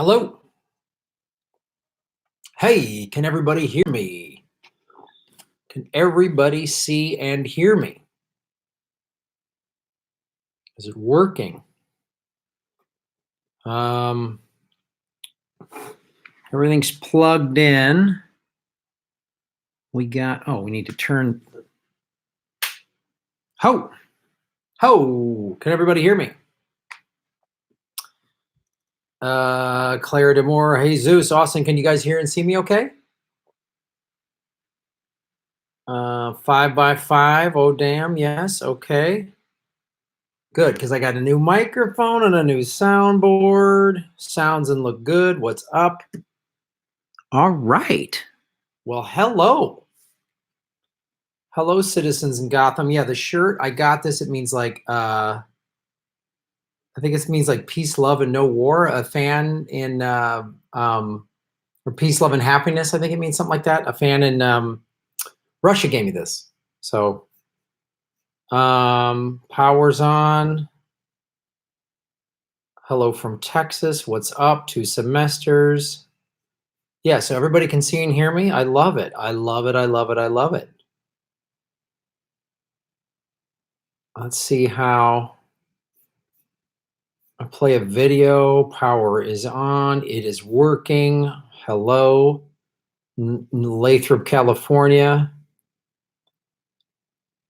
Hello. Hey, can everybody hear me? Can everybody see and hear me? Is it working? Everything's plugged in. We need to turn. Ho! Can everybody hear me? Claire DeMore, Jesus, Austin, can you guys hear and see me okay? 5x5, oh damn, yes, okay. Good, because I got a new microphone and a new soundboard. Sounds and look good. What's up? All right. Well, hello. Hello, citizens in Gotham. Yeah, the shirt, I got this. It means like, I think it means like peace, love, and no war. A fan in, or peace, love, and happiness. I think it means something like that. A fan in Russia gave me this. So, power's on. Hello from Texas. What's up? 2 semesters. Yeah, so everybody can see and hear me. I love it. I love it. I love it. I love it. Let's see how I play a video. Power is on. It is working. Hello, Lathrop, California.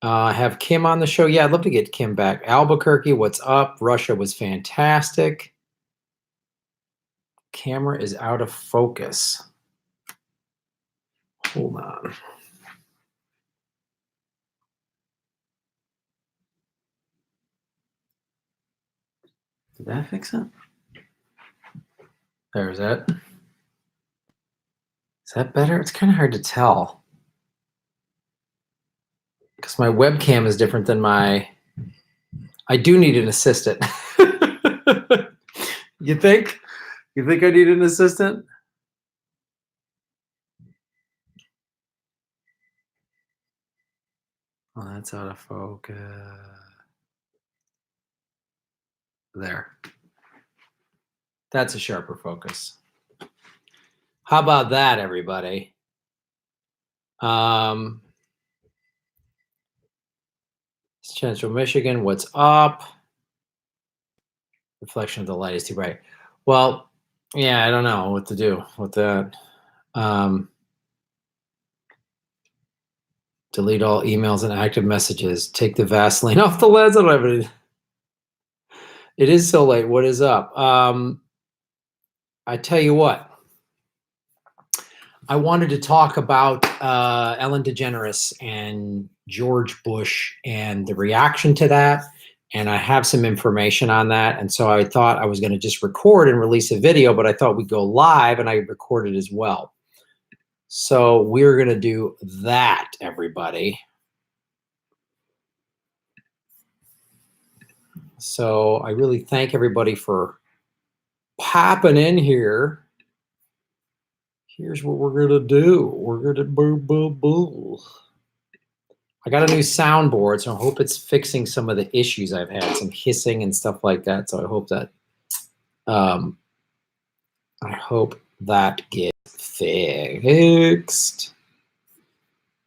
I have Kim on the show. Yeah, I'd love to get Kim back. Albuquerque, what's up? Russia was fantastic. Camera is out of focus. Hold on. Did that fix it? There's that. Is that better? It's kind of hard to tell because my webcam is different than my. I do need an assistant. You think? You think I need an assistant? Oh, that's out of focus. There. That's a sharper focus. How about that, everybody? Central Michigan, what's up? Reflection of the light is too bright. Well, yeah, I don't know what to do with that. Delete all emails and active messages. Take the Vaseline off the lens. I don't have any. It is so late. What is up? I tell you what. I wanted to talk about Ellen DeGeneres and George Bush and the reaction to that. And I have some information on that. And so I thought I was going to just record and release a video, but I thought we'd go live and I recorded as well. So we're going to do that, everybody. So I really thank everybody for popping in here. Here's what we're going to do. We're going to boo. I got a new soundboard, so I hope it's fixing some of the issues I've had, some hissing and stuff like that. So I hope that gets fixed.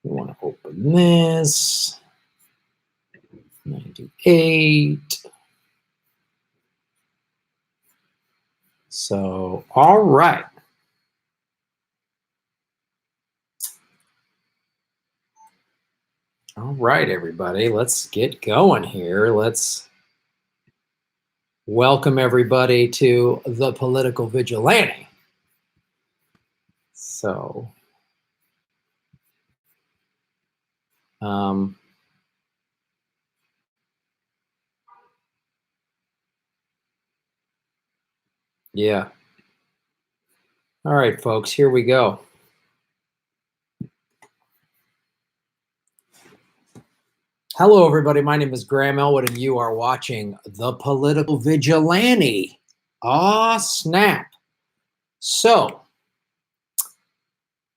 We want to open this. 98. So, all right. All right, everybody, let's get going here. Let's welcome everybody to the Political Vigilante. So, yeah. All right, folks, here we go. Hello, everybody. My name is Graham Elwood, and you are watching The Political Vigilante. Aw, snap. So,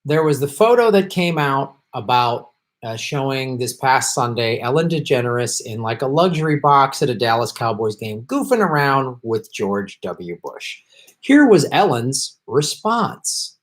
there was the photo that came out about showing this past Sunday Ellen DeGeneres in like a luxury box at a Dallas Cowboys game, goofing around with George W. Bush. Here was Ellen's response.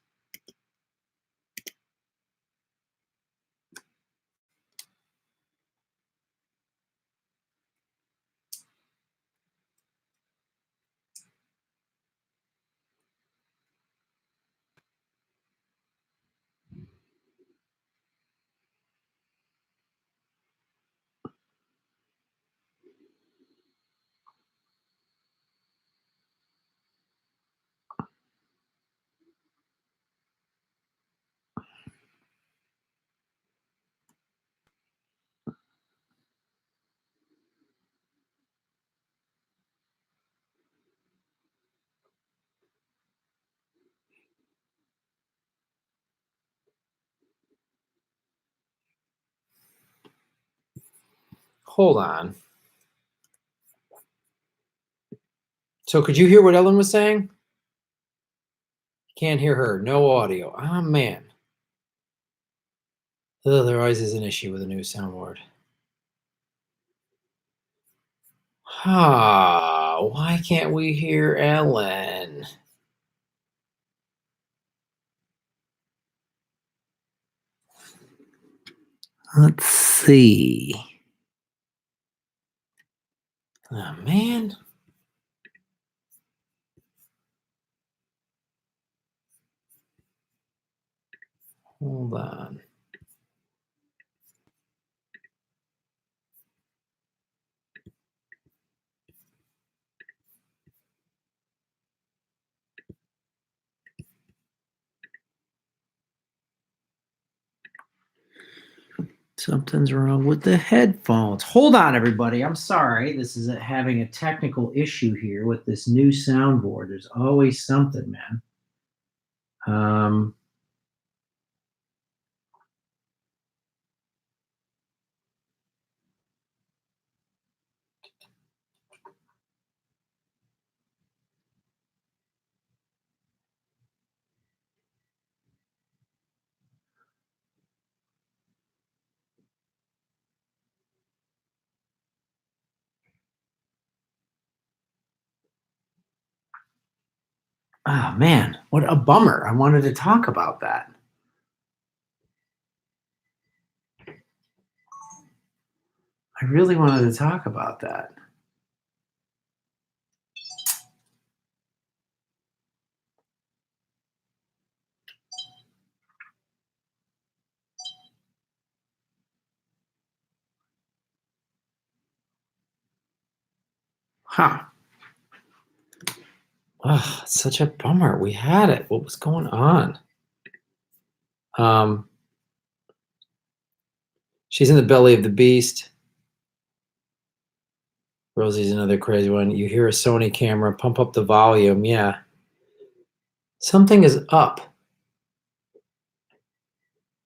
Hold on. So could you hear what Ellen was saying? Can't hear her. No audio. Oh, man. Oh, there always is an issue with a new soundboard. Why can't we hear Ellen? Let's see. Oh, man. Hold on. Something's wrong with the headphones. Hold on, everybody. I'm sorry. This is having a technical issue here with this new soundboard. There's always something, man. Oh, man. What a bummer. I wanted to talk about that. I really wanted to talk about that. Huh. Oh, it's such a bummer. We had it. What was going on? She's in the belly of the beast. Rosie's another crazy one. You hear a Sony camera, pump up the volume. Yeah. Something is up.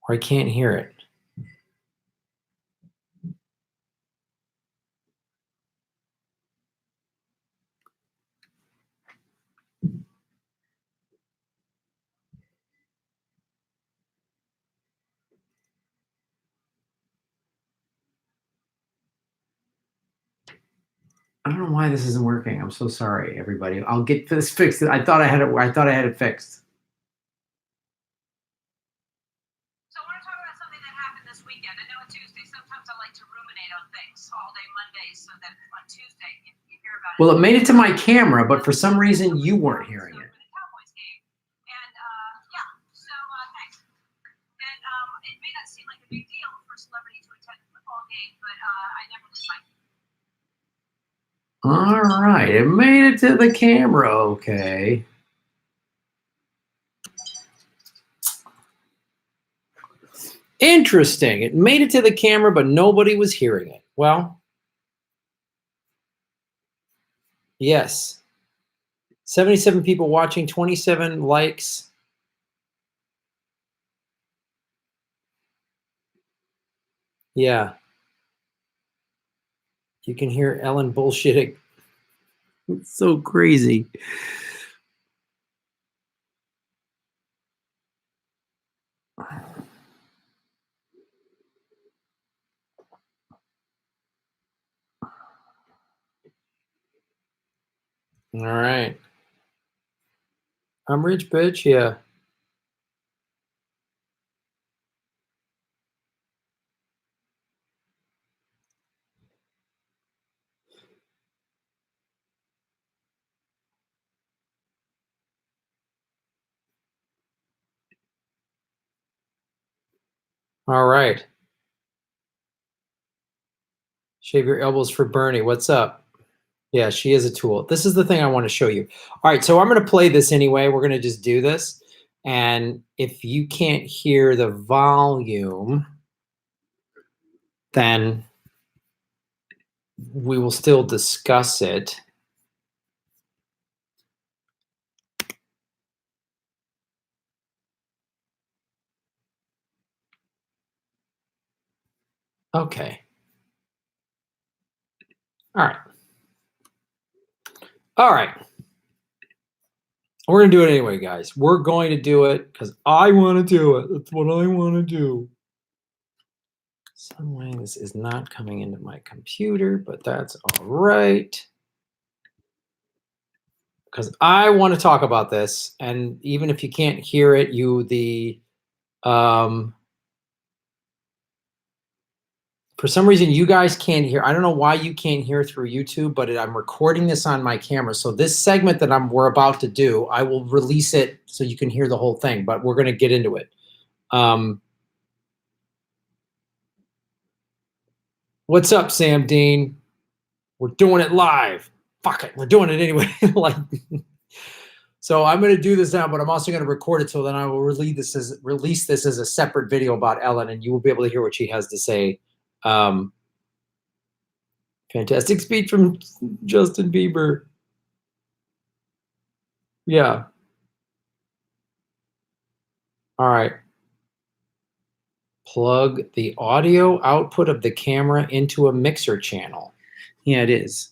Or I can't hear it. I don't know why this isn't working. I'm so sorry, everybody. I'll get this fixed. I thought I had it. I thought I had it fixed. So I want to talk about something that happened this weekend. I know on Tuesday, sometimes I like to ruminate on things all day Mondays so that on Tuesday you hear about it. Well, it made it to my camera, but for some reason you weren't hearing it. Cowboys game. And yeah, so thanks. And it may not seem like a big deal for a celebrity to attend a football game, but I never lose my. All right, it made it to the camera. Okay. Interesting. It made it to the camera, but nobody was hearing it. Well, yes. 77 people watching, 27 likes. Yeah. You can hear Ellen bullshitting. It's so crazy. All right. I'm rich, bitch. Yeah. All right. Shave your elbows for Bernie. What's up? Yeah, she is a tool. This is the thing I want to show you. All right, so I'm going to play this anyway. We're going to just do this. And if you can't hear the volume, then we will still discuss it. Okay. All right. All right. We're going to do it anyway, guys. We're going to do it because I want to do it. That's what I want to do. Some way this is not coming into my computer, but that's all right. Because I want to talk about this, and even if you can't hear it, for some reason you guys can't hear. I don't know why you can't hear through YouTube, but I'm recording this on my camera. So this segment that we're about to do, I will release it so you can hear the whole thing, but we're going to get into it. What's up, Sam Dean? We're doing it live. Fuck it, we're doing it anyway. Like, so I'm going to do this now, but I'm also going to record it so then I will release this as a separate video about Ellen, and you will be able to hear what she has to say. Fantastic speech from Justin Bieber. Yeah. All right. Plug the audio output of the camera into a mixer channel. Yeah, it is.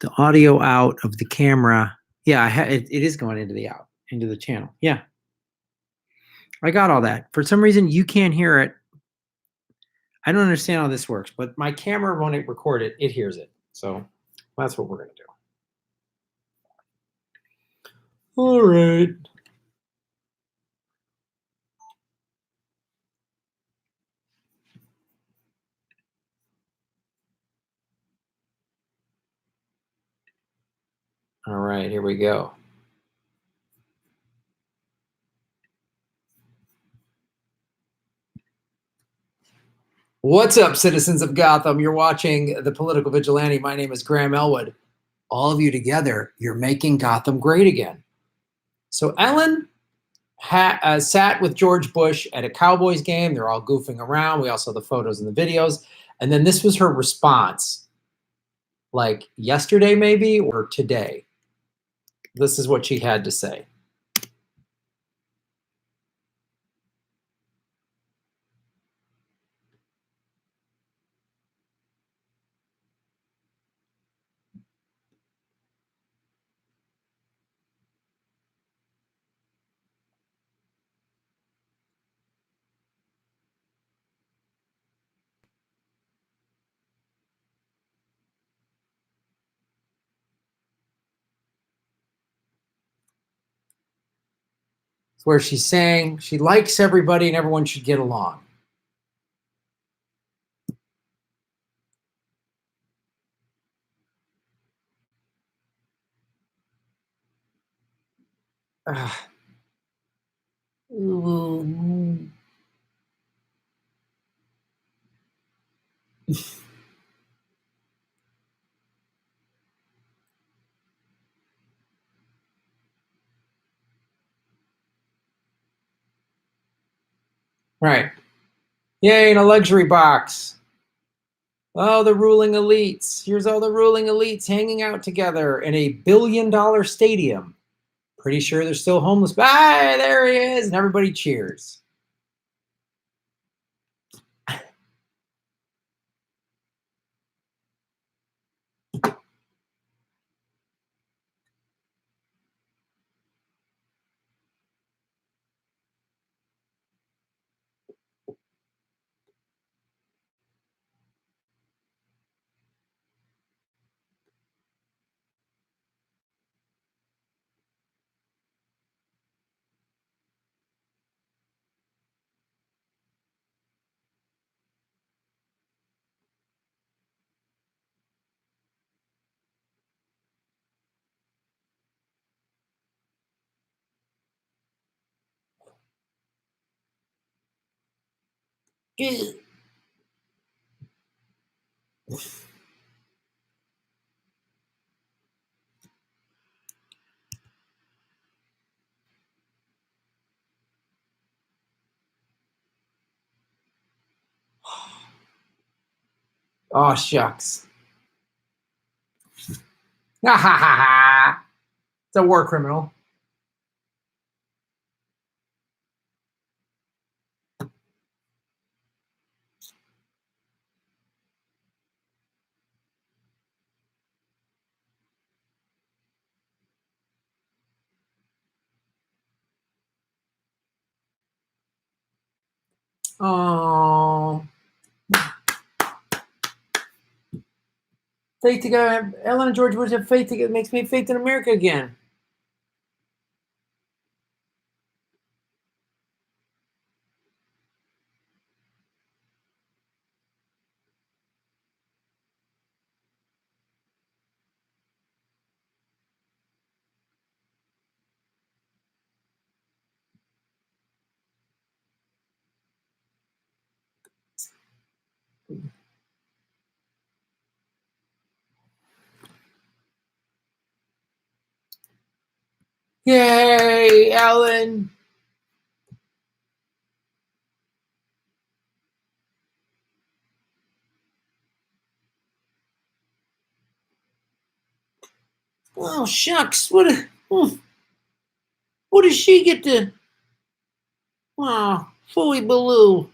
The audio out of the camera. Yeah, it is going into the channel. Yeah. I got all that. For some reason, you can't hear it. I don't understand how this works, but my camera, when it records it, it hears it. So that's what we're going to do. All right. All right, here we go. What's up, citizens of Gotham? You're watching The Political Vigilante. My name is Graham Elwood. All of you together, you're making Gotham great again. So Ellen sat with George Bush at a Cowboys game. They're all goofing around. We also have the photos and the videos. And then this was her response, like yesterday maybe, or today. This is what she had to say. It's where she's saying she likes everybody and everyone should get along. Right. Yay, in a luxury box. Oh, the ruling elites. Here's all the ruling elites hanging out together in a billion-dollar stadium. Pretty sure they're still homeless. Ah, there he is. And everybody cheers. Ugh. Oh, shucks. Ha ha ha ha. It's a war criminal. Oh. Faith together. Ellen and George Bush have faith together. Makes me have faith in America again. Yay, Ellen. Oh, shucks. What does she get to? Oh, fully baloo.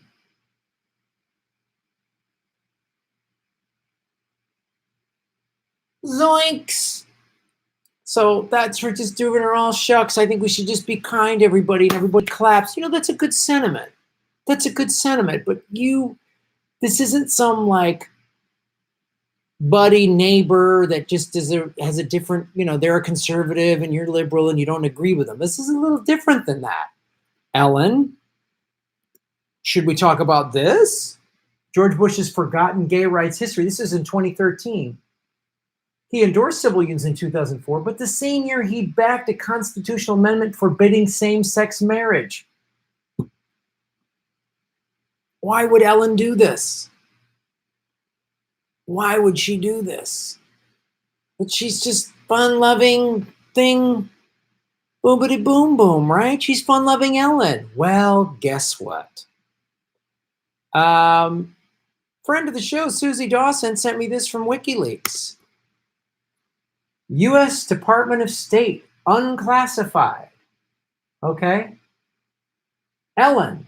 Zoinks. So that's for just doing her all shucks. I think we should just be kind to everybody and everybody claps. That's a good sentiment. That's a good sentiment. But this isn't some like buddy neighbor that just has a different, they're a conservative and you're liberal and you don't agree with them. This is a little different than that. Ellen, should we talk about this? George Bush's forgotten gay rights history. This is in 2013. He endorsed civil unions in 2004, but the same year he backed a constitutional amendment forbidding same-sex marriage. Why would Ellen do this? Why would she do this? But she's just fun-loving thing, boomity boom boom, right? She's fun-loving Ellen. Well, guess what? Friend of the show, Susie Dawson, sent me this from WikiLeaks. U.S. Department of State, unclassified. Okay? Ellen.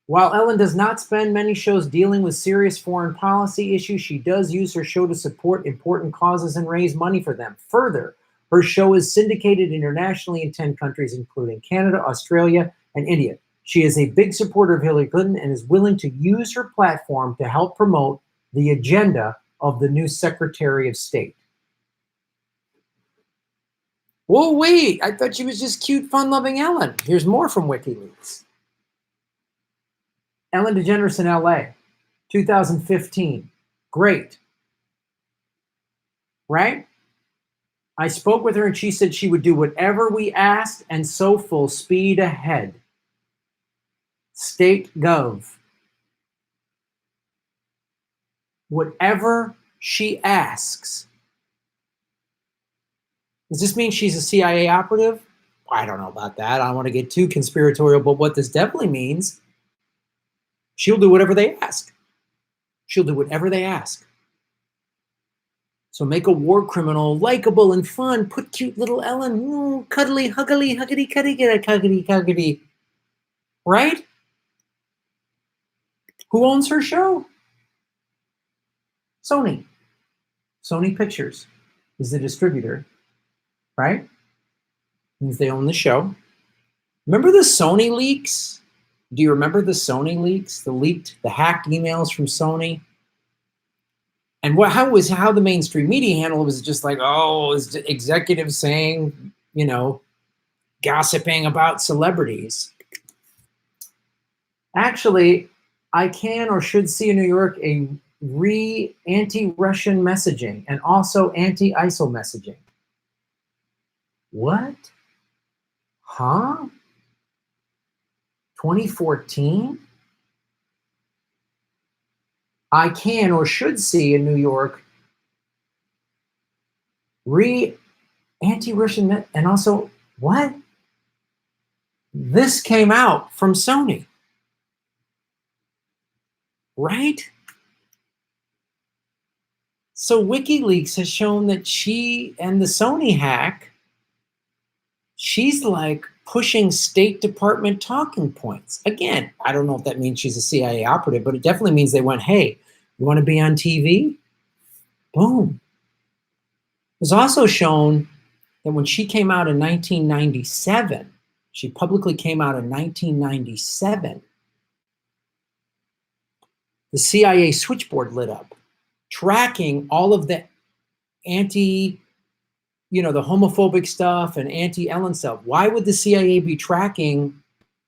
While Ellen does not spend many shows dealing with serious foreign policy issues, she does use her show to support important causes and raise money for them. Further, her show is syndicated internationally in 10 countries, including Canada, Australia, and India. She is a big supporter of Hillary Clinton and is willing to use her platform to help promote the agenda of the new Secretary of State. Whoa, wait, I thought she was just cute, fun-loving Ellen. Here's more from WikiLeaks. Ellen DeGeneres in LA, 2015. Great. Right? I spoke with her and she said she would do whatever we asked and so full speed ahead. State Gov. Whatever she asks. Does this mean she's a CIA operative? I don't know about that. I don't want to get too conspiratorial, but what this definitely means, she'll do whatever they ask. She'll do whatever they ask. So make a war criminal likable and fun. Put cute little Ellen, cuddly, huggly, huggity, cuggity. Right? Who owns her show? Sony. Sony Pictures is the distributor, right? Means they own the show. Remember the Sony leaks? Do you remember the Sony leaks? The hacked emails from Sony? And how the mainstream media handled it was just like, is executives saying, gossiping about celebrities. Actually, I can or should see in New York a anti-Russian messaging and also anti-ISIL messaging. What? Huh? 2014? I can or should see in New York anti-Russian, and also what? This came out from Sony, right? So WikiLeaks has shown that she and the Sony hack, she's like pushing State Department talking points. Again, I don't know if that means she's a CIA operative, but it definitely means they went, hey, you want to be on TV? Boom. It was also shown that when she came out in 1997, she publicly came out in 1997, the CIA switchboard lit up, tracking all of the the homophobic stuff and anti-Ellen stuff. Why would the CIA be tracking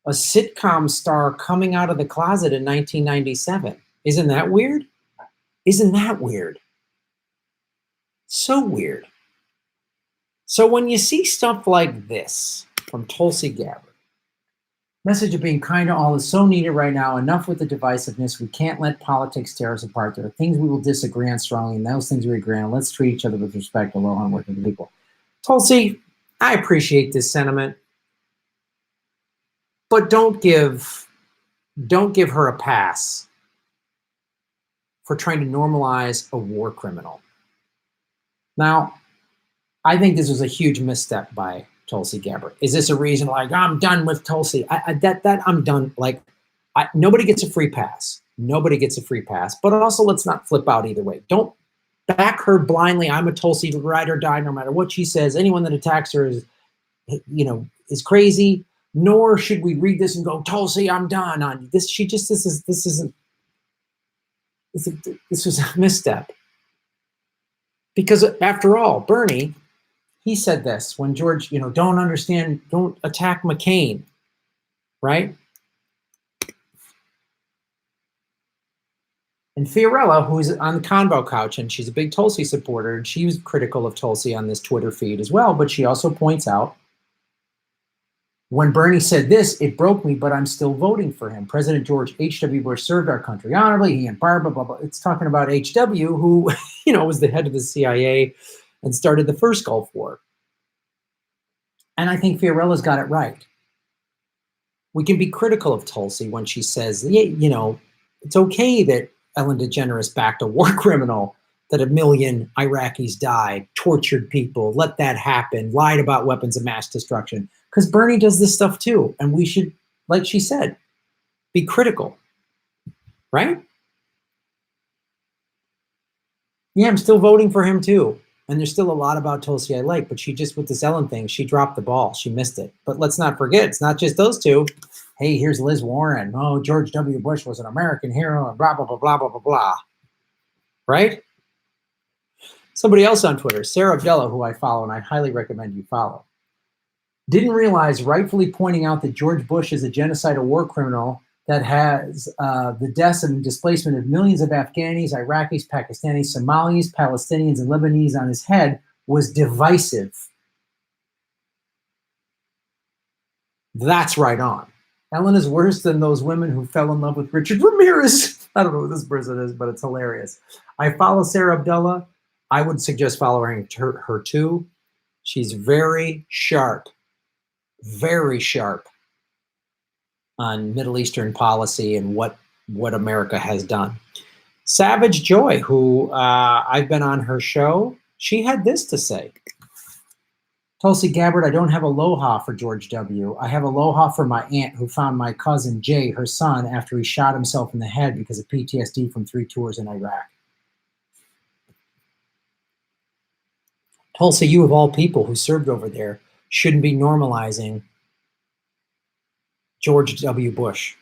a sitcom star coming out of the closet in 1997? Isn't that weird? Isn't that weird? So weird. So when you see stuff like this from Tulsi Gabbard, message of being kind to all is so needed right now. Enough with the divisiveness. We can't let politics tear us apart. There are things we will disagree on strongly, and those things we agree on. Let's treat each other with respect. Aloha and work with the people. Tulsi, I appreciate this sentiment, but don't give her a pass for trying to normalize a war criminal. Now, I think this was a huge misstep by Tulsi Gabbard. Is this a reason like I'm done with Tulsi? I'm done. Like, nobody gets a free pass. Nobody gets a free pass. But also, let's not flip out either way. Don't back her blindly. I'm a Tulsi ride or die, no matter what she says. Anyone that attacks her is crazy. Nor should we read this and go, Tulsi, I'm done on this. This was a misstep. Because after all, Bernie, he said this when George, don't attack McCain, right? And Fiorella, who's on the Convo couch, and she's a big Tulsi supporter, and she was critical of Tulsi on this Twitter feed as well, but she also points out, when Bernie said this, it broke me, but I'm still voting for him. President George H.W. Bush served our country honorably. He and Barbara, blah, blah. It's talking about H.W., who, was the head of the CIA and started the first Gulf War. And I think Fiorella's got it right. We can be critical of Tulsi when she says, it's okay that Ellen DeGeneres backed a war criminal, that 1 million Iraqis died, tortured people, let that happen, lied about weapons of mass destruction. Because Bernie does this stuff too. And we should, like she said, be critical, right? Yeah, I'm still voting for him too. And there's still a lot about Tulsi I like, but she just, with this Ellen thing, she dropped the ball. She missed it. But let's not forget, it's not just those two. Hey, here's Liz Warren. Oh, George W. Bush was an American hero, and blah, blah, blah, blah, blah, blah, blah. Right? Somebody else on Twitter, Sarah Abdullah, who I follow, and I highly recommend you follow, didn't realize, rightfully pointing out that George Bush is a genocidal war criminal that has the deaths and displacement of millions of Afghanis, Iraqis, Pakistanis, Somalis, Palestinians, and Lebanese on his head was divisive. That's right on. Ellen is worse than those women who fell in love with Richard Ramirez. I don't know who this person is, but it's hilarious. I follow Sarah Abdullah. I would suggest following her too. She's very sharp on Middle Eastern policy and what America has done. Savage Joy, who I've been on her show, she had this to say. Tulsi Gabbard, I don't have aloha for George W. I have aloha for my aunt who found my cousin Jay, her son, after he shot himself in the head because of PTSD from 3 tours in Iraq. Tulsi, you of all people who served over there shouldn't be normalizing George W. Bush.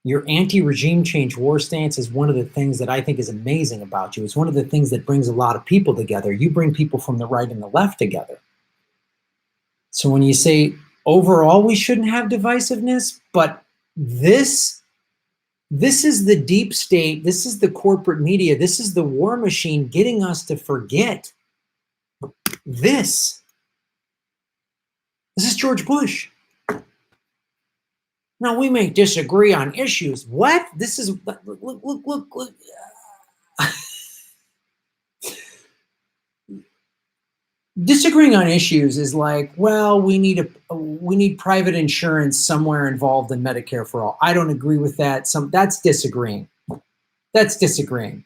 Your anti-regime change war stance is one of the things that I think is amazing about you. It's one of the things that brings a lot of people together. You bring people from the right and the left together. So when you say overall we shouldn't have divisiveness, but this is the deep state, this is the corporate media, this is the war machine getting us to forget this. This is George Bush. Now, we may disagree on issues. What? This is, look. Disagreeing on issues is like, well, we need private insurance somewhere involved in Medicare for all. I don't agree with that. That's disagreeing. That's disagreeing.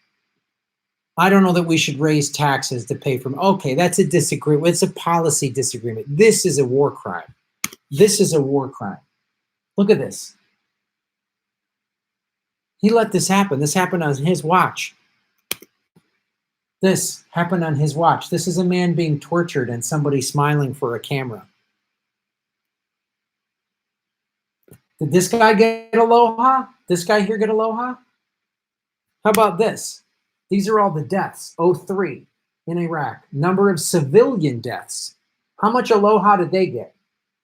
I don't know that we should raise taxes to pay for. Okay, that's a disagreement. It's a policy disagreement. This is a war crime. This is a war crime. Look at this. He let this happen. This happened on his watch. This happened on his watch. This is a man being tortured and somebody smiling for a camera. Did this guy get aloha? This guy here get aloha? How about this? These are all the deaths. 03 in Iraq. Number of civilian deaths. How much aloha did they get?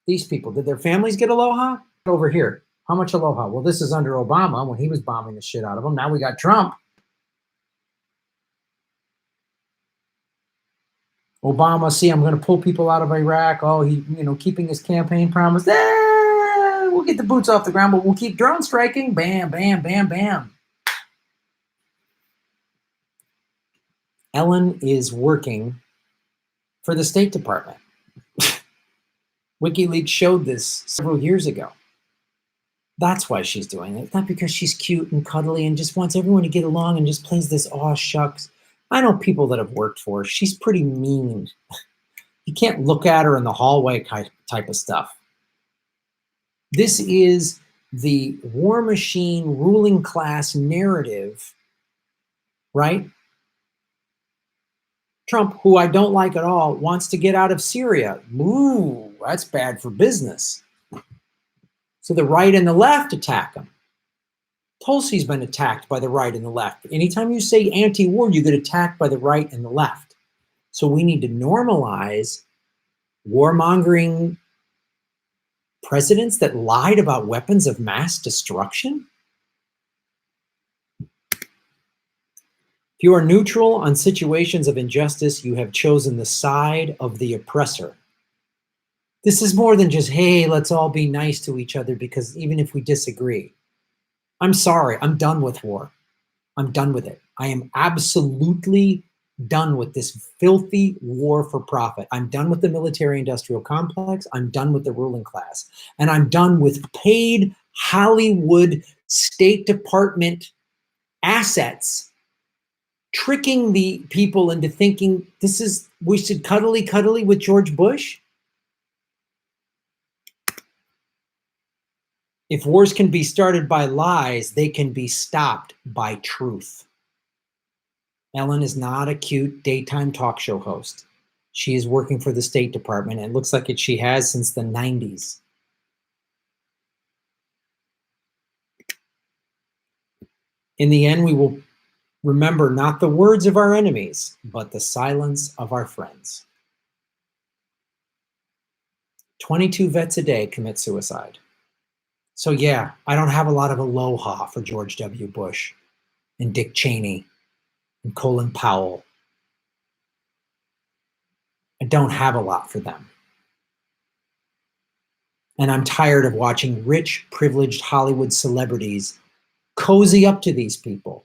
These people. Did their families get aloha? Over here. How much aloha? Well, this is under Obama when he was bombing the shit out of them. Now we got Trump. Obama, see, I'm going to pull people out of Iraq. Oh, he, keeping his campaign promise. We'll get the boots off the ground, but we'll keep drone striking. Bam, bam, bam, bam. Ellen is working for the State Department. WikiLeaks showed this several years ago. That's why she's doing it. Not because she's cute and cuddly and just wants everyone to get along and just plays this aw shucks. I know people that have worked for her. She's pretty mean. You can't look at her in the hallway type of stuff. This is the war machine ruling class narrative, right? Trump, who I don't like at all, wants to get out of Syria. Ooh, that's bad for business. So the right and the left attack him. Tulsi's been attacked by the right and the left. Anytime you say anti-war, you get attacked by the right and the left. So we need to normalize warmongering presidents that lied about weapons of mass destruction. If you are neutral on situations of injustice, you have chosen the side of the oppressor. This is more than just, hey, let's all be nice to each other because even if we disagree. I'm sorry, I'm done with war. I'm done with it. I am absolutely done with this filthy war for profit. I'm done with the military-industrial complex. I'm done with the ruling class. And I'm done with paid Hollywood State Department assets tricking the people into thinking we should cuddly with George Bush. If wars can be started by lies, they can be stopped by truth. Ellen is not a cute daytime talk show host. She is working for the State Department, and it looks like she has since the 90s. In the end, we will remember not the words of our enemies, but the silence of our friends. 22 vets a day commit suicide. So yeah, I don't have a lot of aloha for George W. Bush and Dick Cheney and Colin Powell. I don't have a lot for them. And I'm tired of watching rich, privileged Hollywood celebrities cozy up to these people.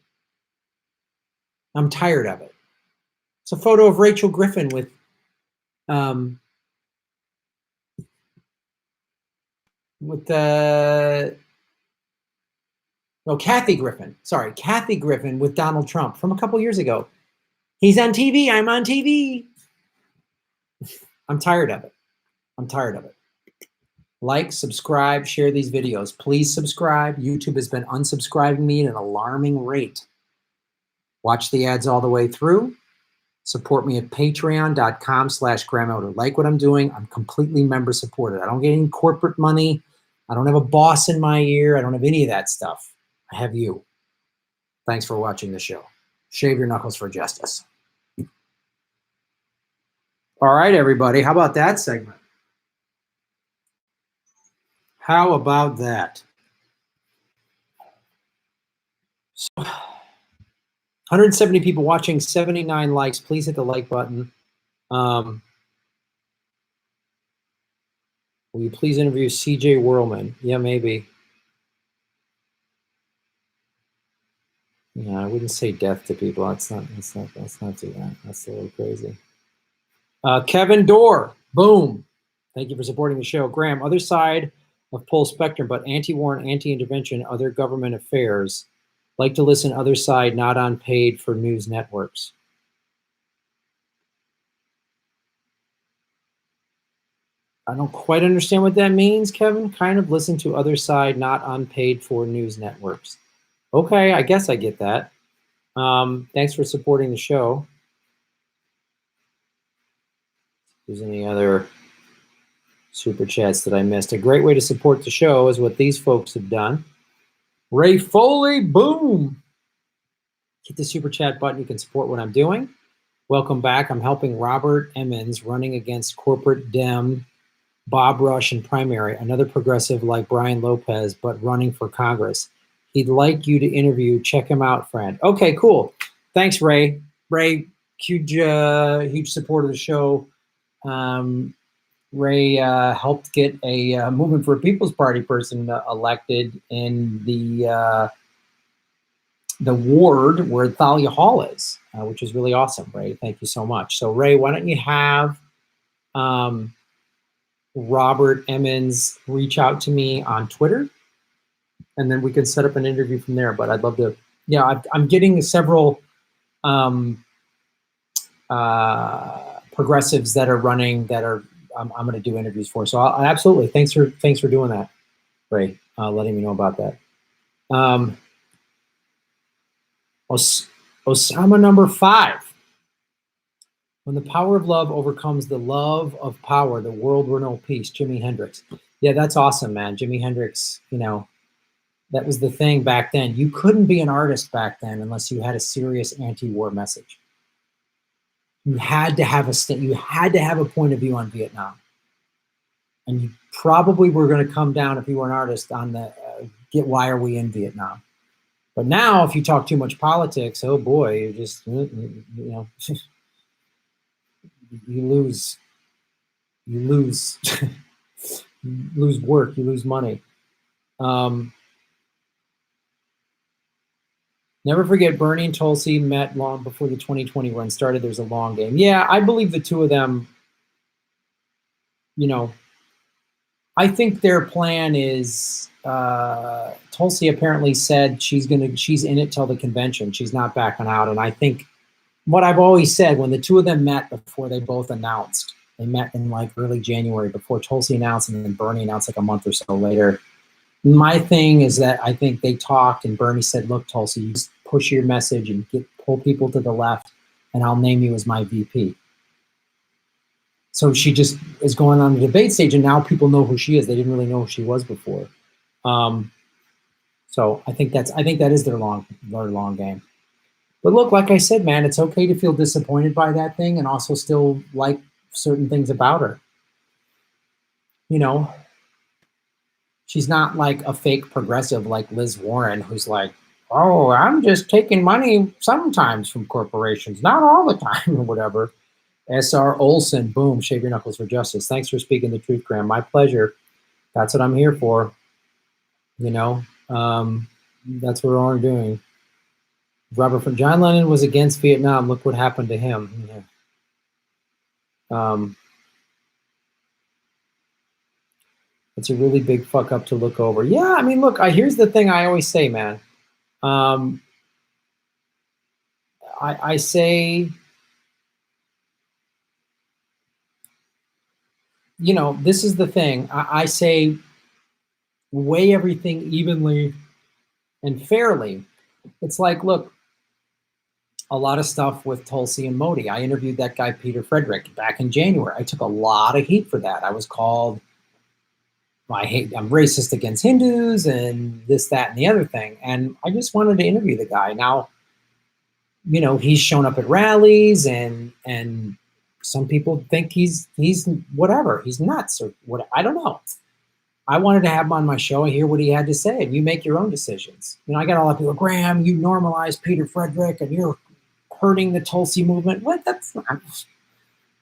I'm tired of it. It's a photo of Rachel Griffin with Kathy Griffin. Sorry, Kathy Griffin with Donald Trump from a couple years ago. He's on TV. I'm on TV. I'm tired of it. I'm tired of it. Like, subscribe, share these videos. Please subscribe. YouTube has been unsubscribing me at an alarming rate. Watch the ads all the way through. Support me at patreon.com/grandmother. Like what I'm doing, I'm completely member supported. I don't get any corporate money. I don't have a boss in my ear. I don't have any of that stuff. I have you. Thanks for watching the show. Shave your knuckles for justice. All right, everybody. How about that segment? How about that? So, 170 people watching, 79 likes. Please hit the like button. Will you please interview CJ Whirlman? Yeah, maybe. I wouldn't say death to people. Let's not do that. That's a little crazy. Kevin Dorr, boom. Thank you for supporting the show. Graham, other side of pole spectrum, but anti-war and anti-intervention, other government affairs. Like to listen other side, not on paid for news networks. I don't quite understand what that means, Kevin. Kind of listen to other side, not on paid for news networks. Okay, I guess I get that. Thanks for supporting the show. If there's any other super chats that I missed. A great way to support the show is what these folks have done. Ray Foley, boom. Hit the super chat button. You can support what I'm doing. Welcome back. I'm helping Robert Emmons running against corporate Dem Bob Rush in primary, another progressive like Brian Lopez, but running for Congress. He'd like you to interview. Check him out, friend. Okay, cool. Thanks, Ray. Ray, huge supporter of the show. Ray helped get a Movement for a People's Party person elected in the ward where Thalia Hall is, which is really awesome, Ray. Thank you so much. So, Ray, why don't you have Robert Emmons reach out to me on Twitter, and then we can set up an interview from there. But I'd love to, I'm getting several progressives that are running that are I'm going to do interviews for. So I'll absolutely. Thanks for doing that, Ray. Letting me know about that. Osama number 5. When the power of love overcomes the love of power, the world will know peace. Jimi Hendrix. Yeah, that's awesome, man. Jimi Hendrix, that was the thing back then. You couldn't be an artist back then unless you had a serious anti-war message. You had to have a point of view on Vietnam. And you probably were going to come down, if you were an artist, on the why are we in Vietnam? But now, if you talk too much politics, oh boy, you just, you lose work, you lose money. Never forget, Bernie and Tulsi met long before the 2020 run started. There's a long game. Yeah, I believe the two of them, I think their plan is, Tulsi apparently said she's in it till the convention. She's not backing out. And I think what I've always said, when the two of them met before they both announced, they met in like early January before Tulsi announced, and then Bernie announced like a month or so later. My thing is that I think they talked, and Bernie said, look, Tulsi, you just push your message and pull people to the left, and I'll name you as my VP. So she just is going on the debate stage, and now people know who she is. They didn't really know who she was before. So I think that is their long game. But look, like I said, man, it's okay to feel disappointed by that thing and also still like certain things about her. She's not like a fake progressive like Liz Warren, who's like, oh, I'm just taking money sometimes from corporations, not all the time, or whatever. S.R. Olson, boom, shave your knuckles for justice. Thanks for speaking the truth, Graham. My pleasure. That's what I'm here for. That's what we're doing. Robert from John Lennon was against Vietnam. Look what happened to him. Yeah. It's a really big fuck up to look over. Yeah, I mean, look, here's the thing I always say, man. I say, this is the thing. I say weigh everything evenly and fairly. It's like, look, a lot of stuff with Tulsi and Modi. I interviewed that guy, Peter Frederick, back in January. I took a lot of heat for that. I was called, I'm racist against Hindus and this, that, and the other thing. And I just wanted to interview the guy. Now, he's shown up at rallies and some people think he's whatever. He's nuts or what. I don't know. I wanted to have him on my show and hear what he had to say, and you make your own decisions. I got a lot of people, Graham, you normalize Peter Frederick and you're hurting the Tulsi movement. What? That's not.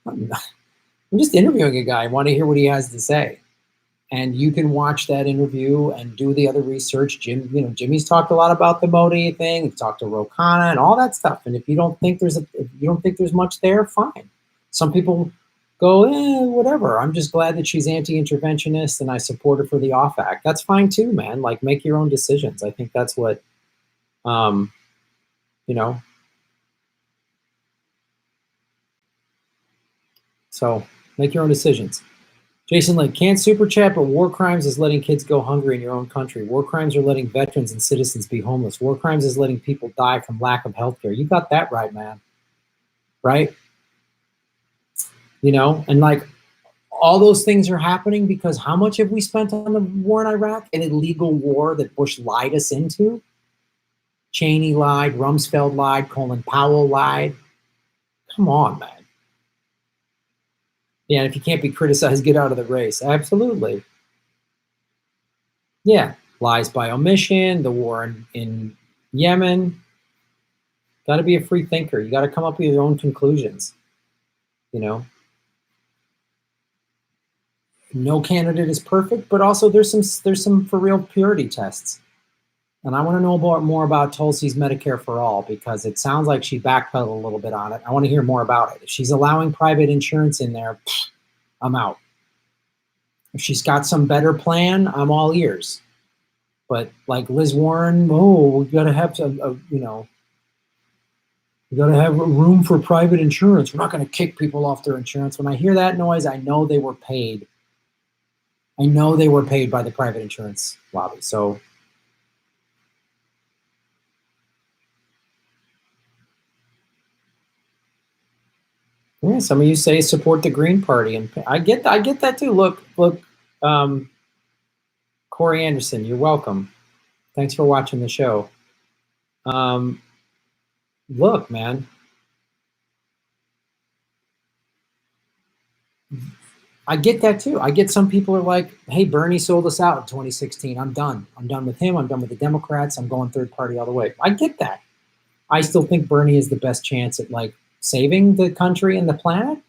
I'm just interviewing a guy. I want to hear what he has to say. And you can watch that interview and do the other research. Jimmy's talked a lot about the Modi thing. He's talked to Rokana and all that stuff. And if you don't think there's much there, fine. Some people go, whatever. I'm just glad that she's anti-interventionist and I support her for the OFF Act. That's fine too, man. Like, make your own decisions. I think that's what, so make your own decisions. Jason, like, can't super chat, but war crimes is letting kids go hungry in your own country. War crimes are letting veterans and citizens be homeless. War crimes is letting people die from lack of health care. You got that right, man. Right? And like, all those things are happening because how much have we spent on the war in Iraq? An illegal war that Bush lied us into. Cheney lied, Rumsfeld lied, Colin Powell lied. Come on, man. Yeah, and if you can't be criticized, get out of the race. Absolutely. Yeah, lies by omission, the war in Yemen. Got to be a free thinker. You got to come up with your own conclusions. No candidate is perfect, but also there's some for real purity tests. And I want to know more about Tulsi's Medicare for All, because it sounds like she backpedaled a little bit on it. I want to hear more about it. If she's allowing private insurance in there, I'm out. If she's got some better plan, I'm all ears. But like Liz Warren, we got to have some, we got to have room for private insurance. We're not going to kick people off their insurance. When I hear that noise, I know they were paid. I know they were paid by the private insurance lobby. So yeah, some of you say support the Green Party, and I get that too. Look, Corey Anderson, you're welcome. Thanks for watching the show. Look, man, I get that too. I get some people are like, hey, Bernie sold us out in 2016. I'm done. I'm done with him. I'm done with the Democrats. I'm going third party all the way. I get that. I still think Bernie is the best chance at like saving the country and the planet.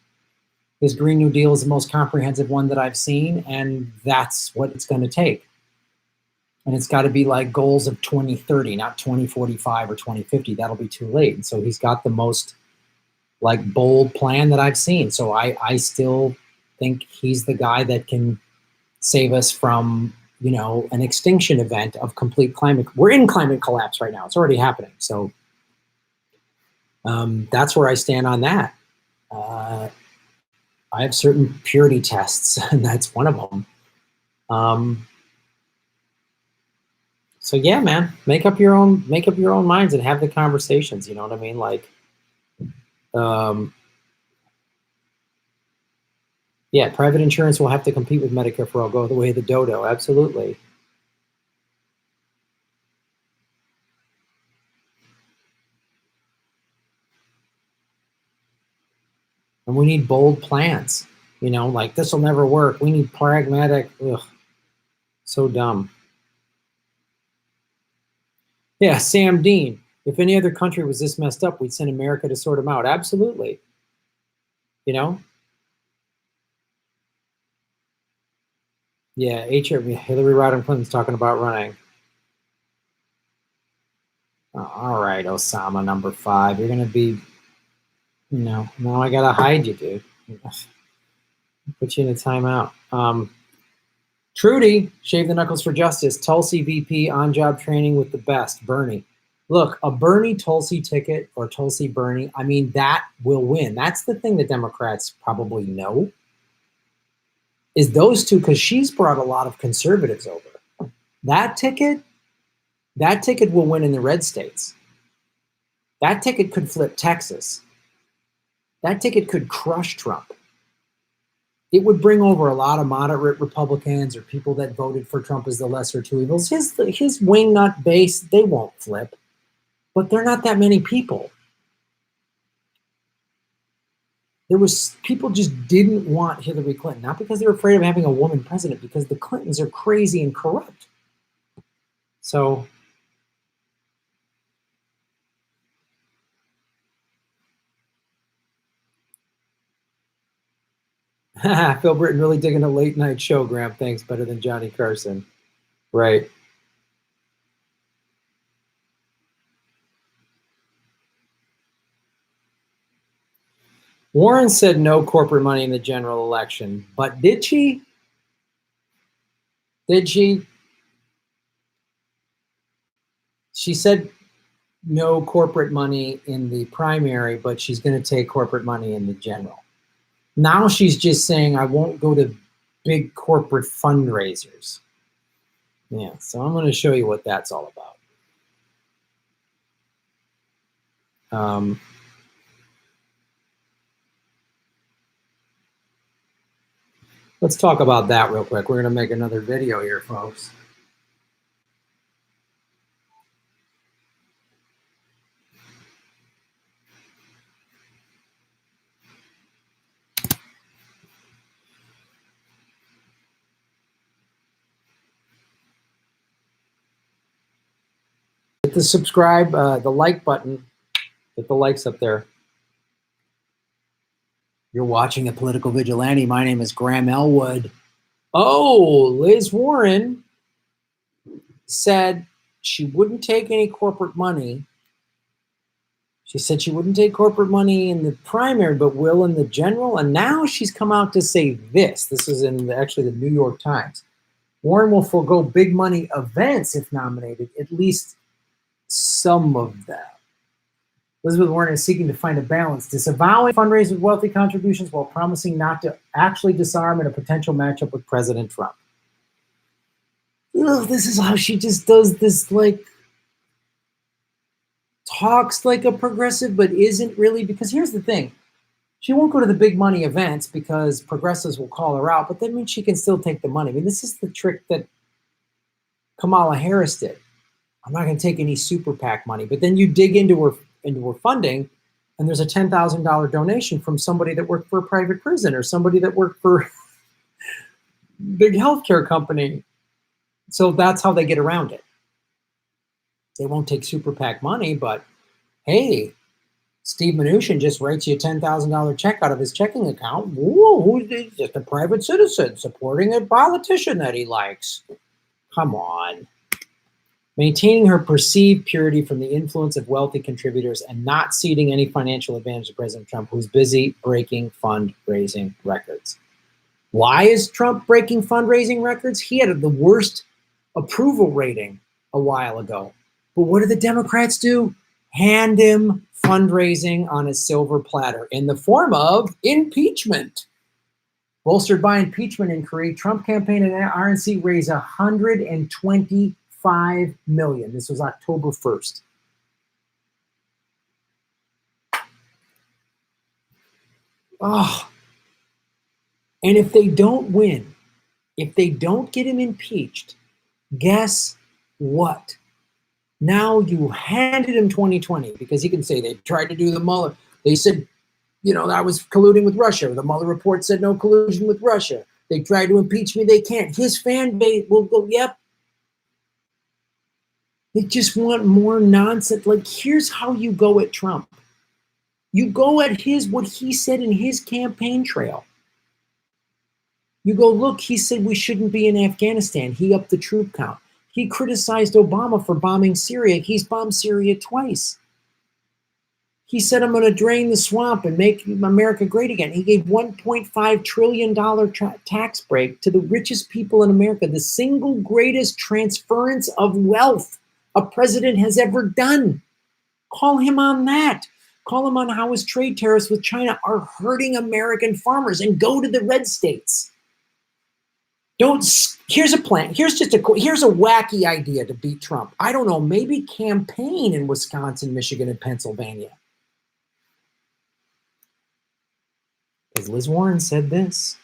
His Green New Deal is the most comprehensive one that I've seen, and that's what it's going to take. And it's got to be like goals of 2030, not 2045 or 2050. That'll be too late. And so he's got the most like bold plan that I've seen. So I still think he's the guy that can save us from, an extinction event of complete climate. We're in climate collapse right now. It's already happening. So that's where I stand on that. I have certain purity tests, and that's one of them. So yeah, man, make up your own minds and have the conversations. You know what I mean? Like, yeah, private insurance will have to compete with Medicare for all. Go the way of the dodo. Absolutely. And we need bold plans. Like, this will never work. We need pragmatic. Ugh, so dumb. Yeah, Sam Dean. If any other country was this messed up, we'd send America to sort them out. Absolutely. Yeah, Hillary Rodham Clinton's talking about running. All right, Osama, number 5. You're going to be, now I got to hide you, dude. Put you in a timeout. Trudy, Shave the Knuckles for Justice. Tulsi VP on-job training with the best. Bernie. Look, a Bernie Tulsi ticket or Tulsi Bernie, I mean, that will win. That's the thing that Democrats probably know, is those two, because she's brought a lot of conservatives over. That ticket will win in the red states. That ticket could flip Texas. That ticket could crush Trump. It would bring over a lot of moderate Republicans or people that voted for Trump as the lesser two evils. His wingnut base, they won't flip, but they're not that many people. People just didn't want Hillary Clinton, not because they're afraid of having a woman president, because the Clintons are crazy and corrupt. So Phil Britton really digging a late night show, Graham. Thanks. Better than Johnny Carson. Right. Warren said no corporate money in the general election, but did she? Did she? She said no corporate money in the primary, but she's going to take corporate money in the general. Now she's just saying, I won't go to big corporate fundraisers. Yeah, so I'm going to show you what that's all about. Let's talk about that real quick. We're going to make another video here, folks. Hit the subscribe, the like button. Hit the likes up there. You're watching The Political Vigilante. My name is Graham Elwood. Oh, Liz Warren said she wouldn't take any corporate money. She said she wouldn't take corporate money in the primary, but will in the general. And now she's come out to say this. This is in actually the New York Times. Warren will forego big money events if nominated, at least some of them. Elizabeth Warren is seeking to find a balance, disavowing fundraisers with wealthy contributions while promising not to actually disarm in a potential matchup with President Trump. Ugh, this is how she just does this, like, talks like a progressive, but isn't really, because here's the thing. She won't go to the big money events because progressives will call her out, but that means she can still take the money. I mean, this is the trick that Kamala Harris did. I'm not going to take any super PAC money, but then you dig into her funding, and there's a $10,000 donation from somebody that worked for a private prison or somebody that worked for a big healthcare company. So that's how they get around it. They won't take super PAC money, but hey, Steve Mnuchin just writes you a $10,000 check out of his checking account. Whoa, who's just a private citizen supporting a politician that he likes? Come on. Maintaining her perceived purity from the influence of wealthy contributors and not ceding any financial advantage to President Trump, who's busy breaking fundraising records. Why is Trump breaking fundraising records? He had the worst approval rating a while ago. But what do the Democrats do? Hand him fundraising on a silver platter in the form of impeachment. Bolstered by impeachment inquiry, Trump campaign and RNC raised $125 million. This was October 1st. Oh, and if they don't win, if they don't get him impeached, guess what? Now you handed him 2020 because he can say they tried to do the Mueller. They said, I was colluding with Russia. The Mueller report said no collusion with Russia. They tried to impeach me. They can't. His fan base will go, yep. They just want more nonsense. Like, here's how you go at Trump. You go at what he said in his campaign trail. You go, look, he said we shouldn't be in Afghanistan. He upped the troop count. He criticized Obama for bombing Syria. He's bombed Syria twice. He said, I'm going to drain the swamp and make America great again. He gave $1.5 trillion tax break to the richest people in America, the single greatest transference of wealth a president has ever done. Call him on that. Call him on how his trade tariffs with China are hurting American farmers, and go to the red states. Here's a plan. Here's a wacky idea to beat Trump. I don't know, maybe campaign in Wisconsin, Michigan, and Pennsylvania. Because Liz Warren said this.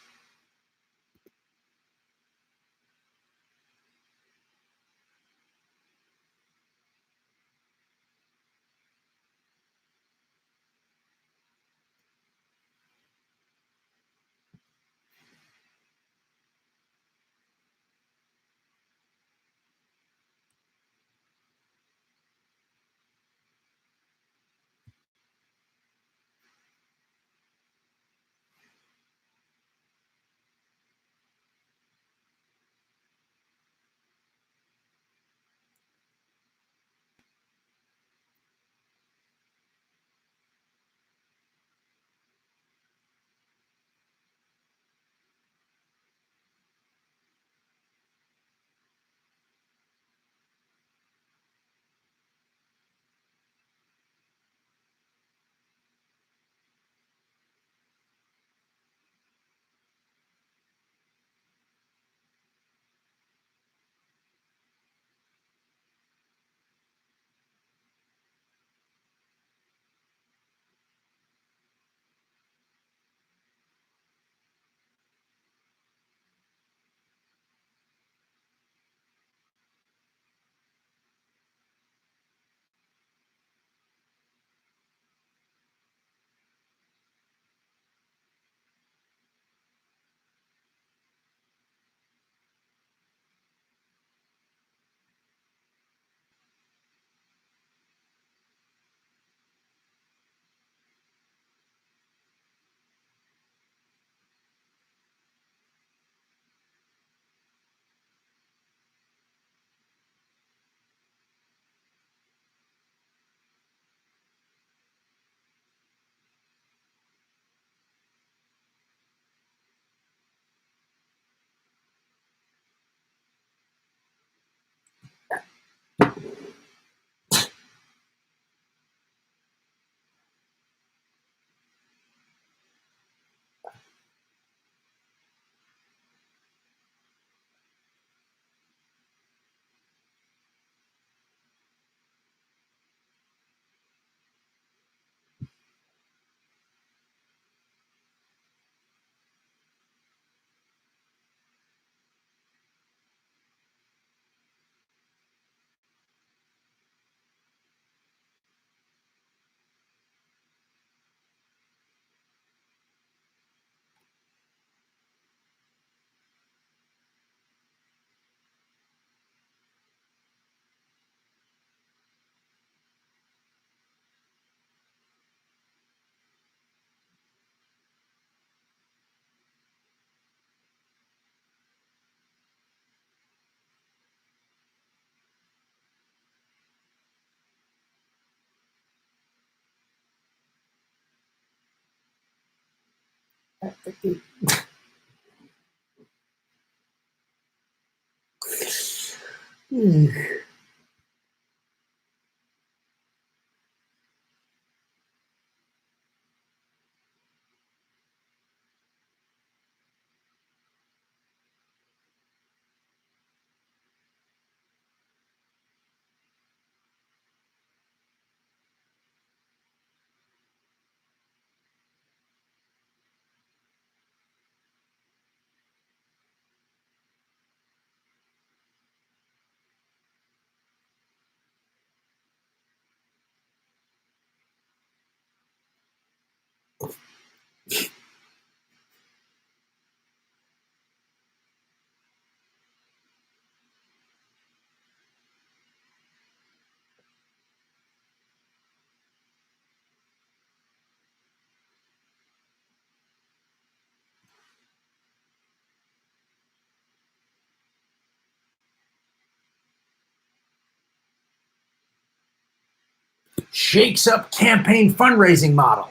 Shakes up campaign fundraising model.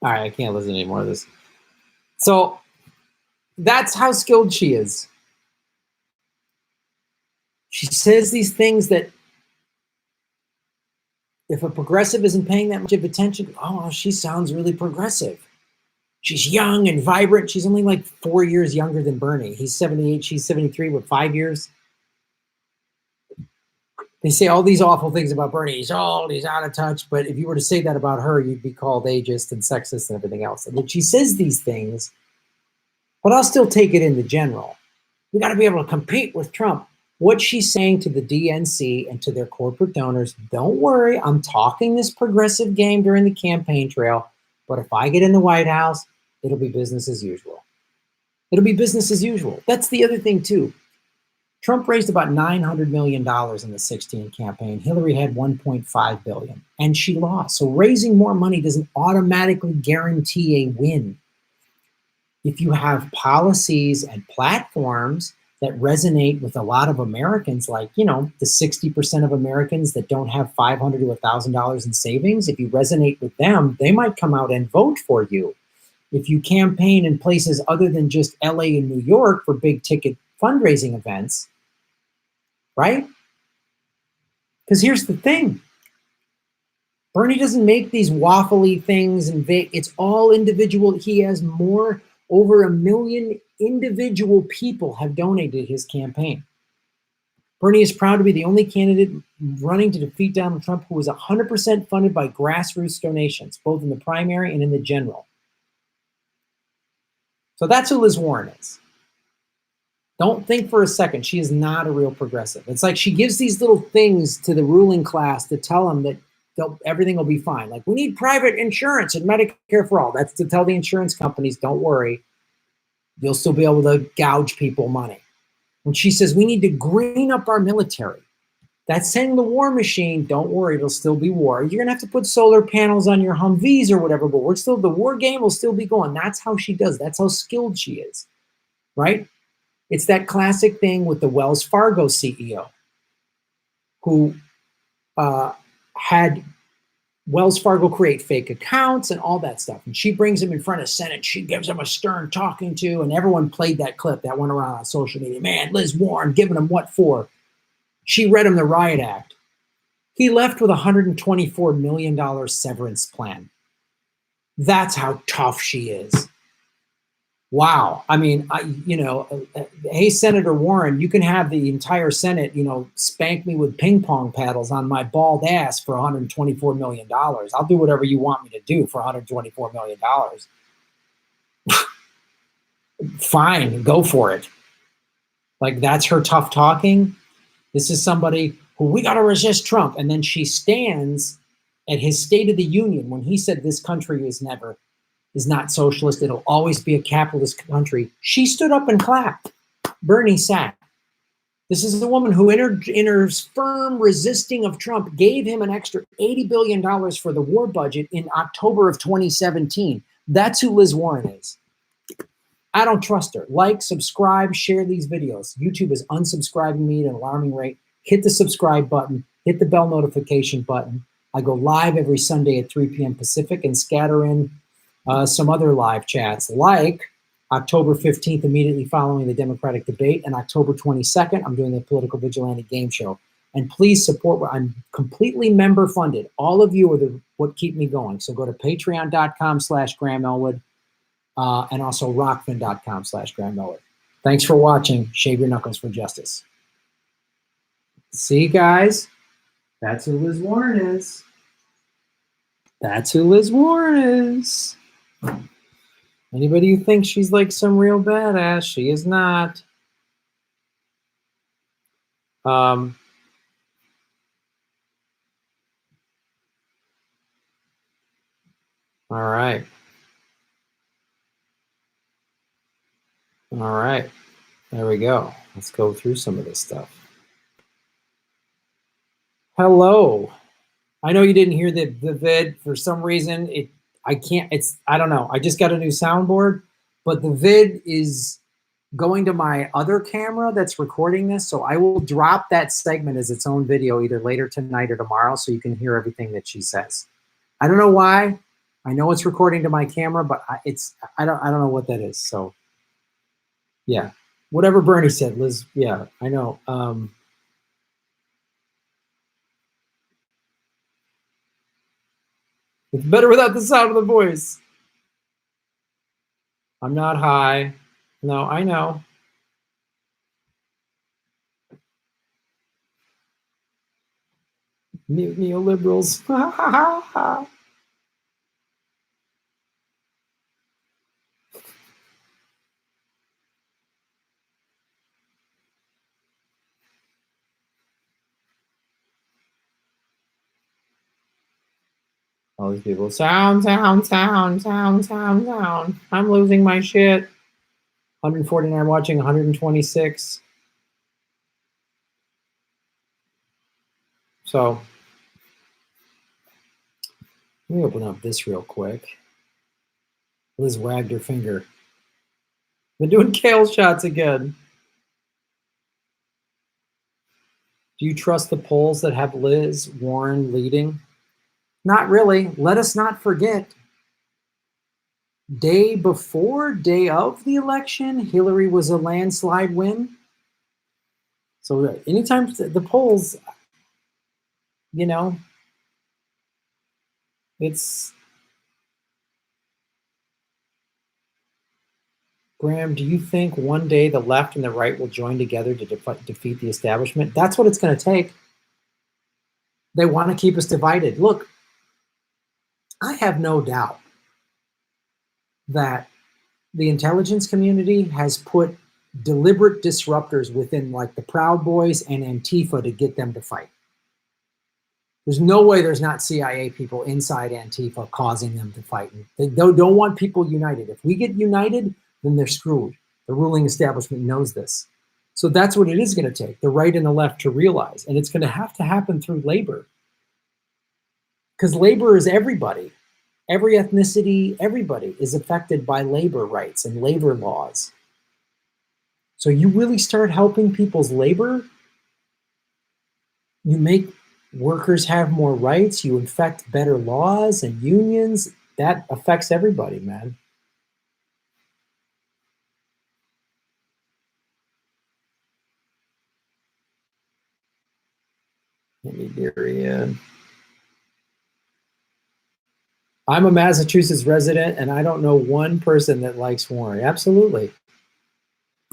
All right, I can't listen to any more of this. So that's how skilled she is. She says these things that if a progressive isn't paying that much of attention, oh, she sounds really progressive. She's young and vibrant. She's only like 4 years younger than Bernie. He's 78, she's 73, what, 5 years? They say all these awful things about Bernie. He's old, he's out of touch. But if you were to say that about her, you'd be called ageist and sexist and everything else. And when she says these things, but I'll still take it in the general. We got to be able to compete with Trump. What she's saying to the DNC and to their corporate donors, don't worry, I'm talking this progressive game during the campaign trail, but if I get in the White House, it'll be business as usual. It'll be business as usual. That's the other thing too. Trump raised about $900 million in the 16 campaign. Hillary had $1.5 billion, and she lost. So raising more money doesn't automatically guarantee a win. If you have policies and platforms that resonate with a lot of Americans, like, you know, the 60% of Americans that don't have $500 to $1,000 in savings, if you resonate with them, they might come out and vote for you. If you campaign in places other than just LA and New York for big ticket fundraising events, right? Because here's the thing. Bernie doesn't make these waffly things and it's all individual. He has more, over 1 million individual people have donated his campaign. Bernie is proud to be the only candidate running to defeat Donald Trump who was 100% funded by grassroots donations, both in the primary and in the general. So that's who Liz Warren is. Don't think for a second she is not a real progressive. It's like she gives these little things to the ruling class to tell them that everything will be fine. Like, we need private insurance and Medicare for all. That's to tell the insurance companies, don't worry, you'll still be able to gouge people money. When she says we need to green up our military, that's sending the war machine, don't worry, it'll still be war. You're gonna have to put solar panels on your Humvees or whatever, but the war game will still be going. That's how she does. That's how skilled she is, right? It's that classic thing with the Wells Fargo CEO who had Wells Fargo create fake accounts and all that stuff. And she brings him in front of Senate. She gives him a stern talking to, and everyone played that clip that went around on social media. Man, Liz Warren giving him what for? She read him the Riot Act. He left with a $124 million severance plan. That's how tough she is. Wow. I mean, hey, Senator Warren, you can have the entire Senate, spank me with ping pong paddles on my bald ass for $124 million. I'll do whatever you want me to do for $124 million. Fine, go for it. Like, that's her tough talking. This is somebody who, we got to resist Trump. And then she stands at his State of the Union when he said this country is not socialist. It'll always be a capitalist country. She stood up and clapped. Bernie sat. This is the woman who, in her firm resisting of Trump, gave him an extra $80 billion for the war budget in October of 2017. That's who Liz Warren is. I don't trust her. Like, subscribe, share these videos. YouTube is unsubscribing me at an alarming rate. Hit the subscribe button. Hit the bell notification button. I go live every Sunday at 3 p.m. Pacific and scatter in some other live chats, like October 15th, immediately following the Democratic debate, and October 22nd, I'm doing the Political Vigilante game show. And please support. I'm completely member funded. All of you are what keep me going. So go to patreon.com/Graham Elwood. And also rockfin.com/Graham Elwood. Thanks for watching. Shave your knuckles for justice. See, guys? That's who Liz Warren is. That's who Liz Warren is. Anybody who thinks she's like some real badass, she is not. All right. All right. There we go. Let's go through some of this stuff. Hello. I know you didn't hear the vid for some reason. I don't know. I just got a new soundboard, but the vid is going to my other camera that's recording this. So I will drop that segment as its own video either later tonight or tomorrow so you can hear everything that she says. I don't know why. I know it's recording to my camera, but I don't know what that is. So yeah, whatever Bernie said, Liz. Yeah, I know. It's better without the sound of the voice. I'm not high. No, I know. Neoliberals. All these people, sound. I'm losing my shit. 149 watching, 126. So let me open up this real quick. Liz wagged her finger. Been doing kale shots again. Do you trust the polls that have Liz Warren leading? Not really. Let us not forget, day before, day of the election, Hillary was a landslide win. So anytime the polls, you know, it's... Graham, do you think one day the left and the right will join together to defeat the establishment? That's what it's going to take. They want to keep us divided. Look, I have no doubt that the intelligence community has put deliberate disruptors within, like, the Proud Boys and Antifa to get them to fight. There's no way there's not CIA people inside Antifa causing them to fight. They don't want people united. If we get united, then they're screwed. The ruling establishment knows this. So that's what it is going to take, the right and the left to realize. And it's going to happen through labor. Because labor is everybody. Every ethnicity, everybody is affected by labor rights and labor laws. So you really start helping people's labor, you make workers have more rights, you affect better laws and unions, that affects everybody, man. Let me in. I'm a Massachusetts resident, and I don't know one person that likes Warren. Absolutely.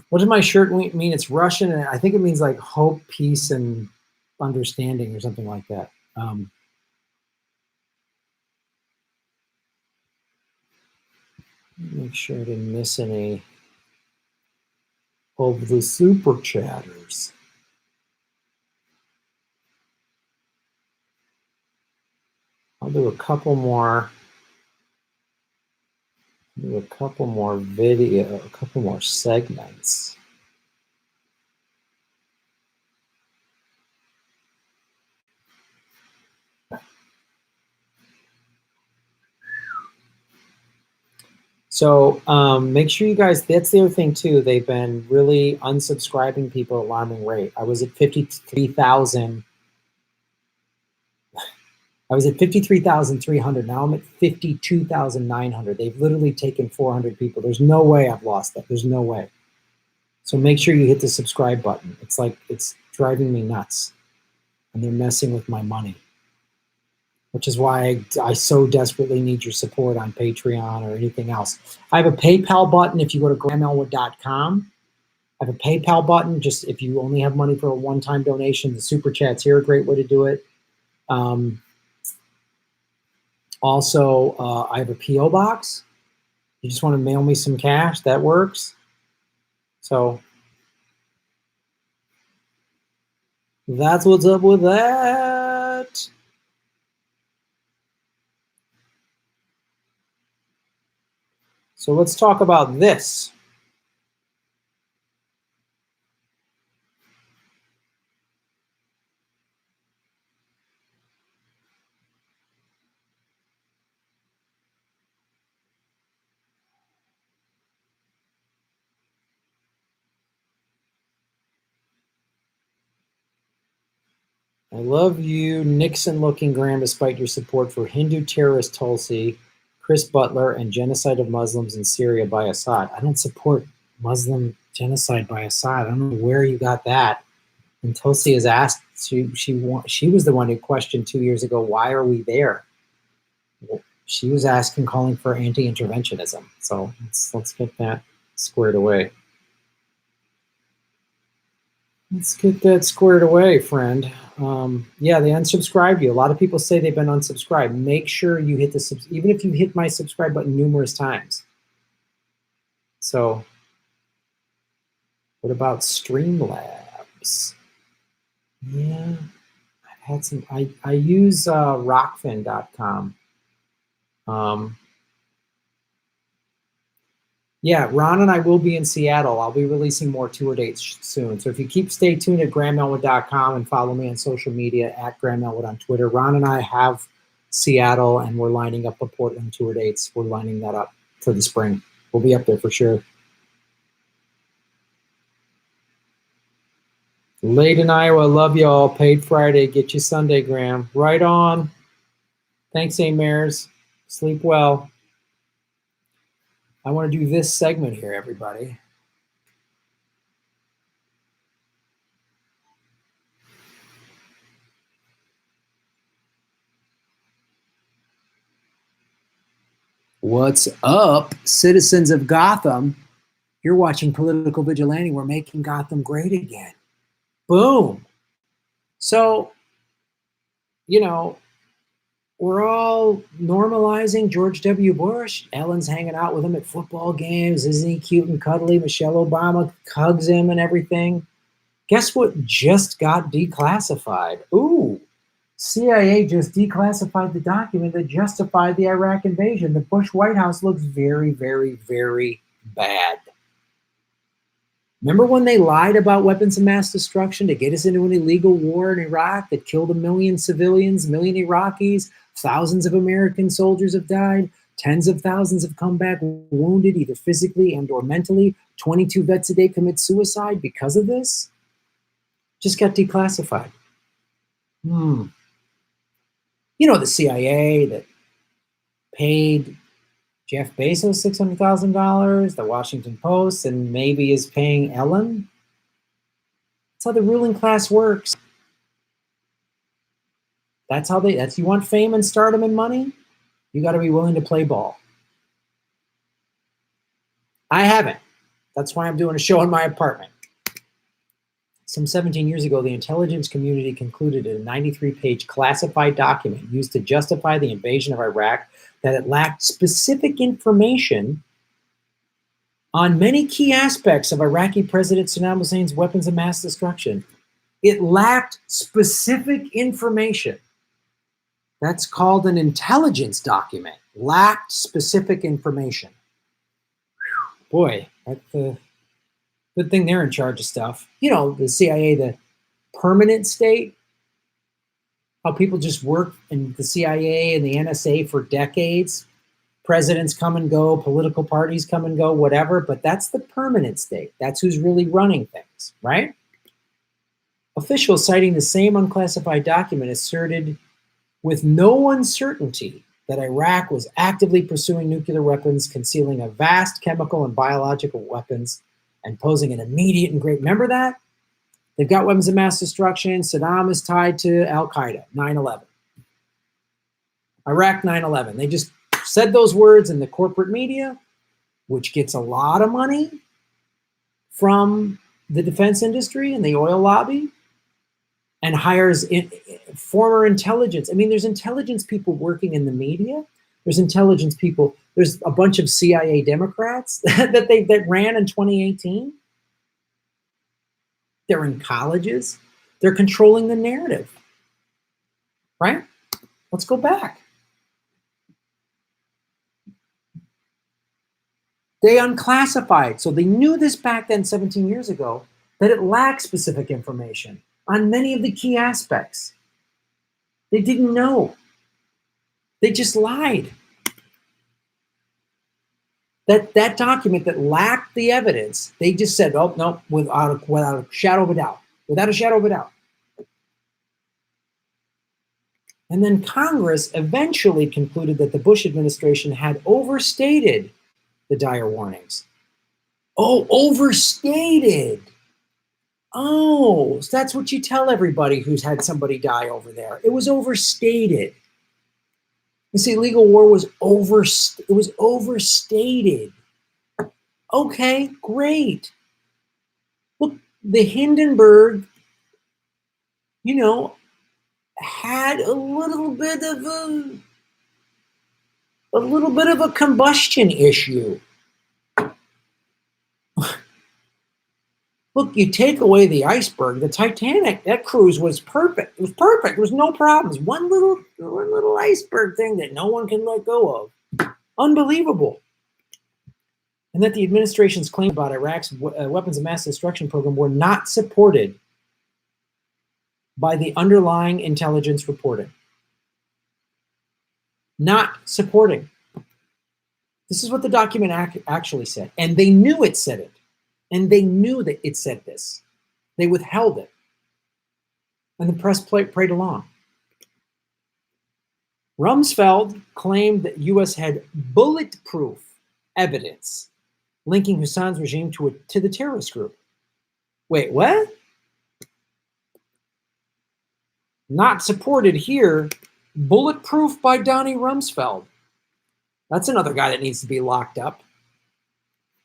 What does my shirt mean? It's Russian, and I think it means like hope, peace, and understanding or something like that. Make sure I didn't miss any of the super chatters. I'll do a couple more. Do a couple more video, a couple more segments. So make sure you guys, that's the other thing too, they've been really unsubscribing people at alarming rate. I was at 53,000. I was at 53,300. Now I'm at 52,900. They've literally taken 400 people. There's no way I've lost that. There's no way. So make sure you hit the subscribe button. It's like, it's driving me nuts. And they're messing with my money. Which is why I so desperately need your support on Patreon or anything else. I have a PayPal button if you go to grahamelwood.com. I have a PayPal button just if you only have money for a one-time donation. The Super Chats here are a great way to do it. Also, I have a P.O. box. You just want to mail me some cash, that works. So that's what's up with that. So let's talk about this. I love you, Nixon-looking Graham, despite your support for Hindu terrorist Tulsi, Chris Butler, and genocide of Muslims in Syria by Assad. I don't support Muslim genocide by Assad. I don't know where you got that. And Tulsi has asked, she was the one who questioned 2 years ago, why are we there? Well, she was asking, calling for anti-interventionism. So let's get that squared away. Let's get that squared away, friend. Yeah, they unsubscribed you. A lot of people say they've been unsubscribed. Make sure you hit the even if you hit my subscribe button numerous times. So, what about Streamlabs? Yeah, I've had some. I use Rockfin.com. Yeah, Ron and I will be in Seattle. I'll be releasing more tour dates soon. So if you stay tuned at grahamelwood.com and follow me on social media at grahamelwood on Twitter. Ron and I have Seattle and we're lining up the Portland tour dates. We're lining that up for the spring. We'll be up there for sure. Late in Iowa, love y'all. Paid Friday, get you Sunday, Graham. Right on. Thanks, Mares. Sleep well. I want to do this segment here, everybody. What's up, citizens of Gotham? You're watching Political Vigilante. We're making Gotham great again. Boom. So, you know, we're all normalizing George W. Bush. Ellen's hanging out with him at football games. Isn't he cute and cuddly? Michelle Obama hugs him and everything. Guess what just got declassified? Ooh, CIA just declassified the document that justified the Iraq invasion. The Bush White House looks very, very, very bad. Remember when they lied about weapons of mass destruction to get us into an illegal war in Iraq that killed 1 million civilians, 1 million Iraqis, thousands of American soldiers have died, tens of thousands have come back wounded either physically and or mentally, 22 vets a day commit suicide because of this? Just got declassified. You know, the CIA that paid Jeff Bezos $600,000, the Washington Post, and maybe is paying Ellen? That's how the ruling class works. That's you want fame and stardom and money? You got to be willing to play ball. I haven't. That's why I'm doing a show in my apartment. Some 17 years ago, the intelligence community concluded in a 93-page classified document used to justify the invasion of Iraq that it lacked specific information on many key aspects of Iraqi President Saddam Hussein's weapons of mass destruction. It lacked specific information. That's called an intelligence document. Lacked specific information. Boy, that's the good thing they're in charge of stuff. You know, the CIA, the permanent state, how people just work in the CIA and the NSA for decades. Presidents come and go, political parties come and go, whatever, but that's the permanent state. That's who's really running things, right? Officials citing the same unclassified document asserted with no uncertainty that Iraq was actively pursuing nuclear weapons, concealing a vast chemical and biological weapons, and posing an immediate and great. Remember that? They've got weapons of mass destruction. Saddam is tied to Al-Qaeda, 9/11. Iraq, 9/11. They just said those words in the corporate media, which gets a lot of money from the defense industry and the oil lobby, and hires former intelligence. I mean, there's intelligence people working in the media. There's intelligence people. There's a bunch of CIA Democrats that ran in 2018. They're in colleges. They're controlling the narrative, right? Let's go back. They unclassified. So they knew this back then, 17 years ago, that it lacked specific information on many of the key aspects. They didn't know. They just lied. That document that lacked the evidence, they just said, oh, no, without a shadow of a doubt. Without a shadow of a doubt. And then Congress eventually concluded that the Bush administration had overstated the dire warnings. Oh, overstated. Oh, so that's what you tell everybody who's had somebody die over there. It was overstated. You see, legal war was overstated. Okay, great. Look, the Hindenburg, had a little bit of a combustion issue. Look, you take away the iceberg, the Titanic, that cruise was perfect. It was perfect. There was no problems. One little iceberg thing that no one can let go of. Unbelievable. And that the administration's claim about Iraq's weapons of mass destruction program were not supported by the underlying intelligence reporting. Not supporting. This is what the document actually said. And they knew it said it. And they knew that it said this. They withheld it. And the press prayed along. Rumsfeld claimed that U.S. had bulletproof evidence linking Hussein's regime to the terrorist group. Wait, what? Not supported here. Bulletproof by Donnie Rumsfeld. That's another guy that needs to be locked up.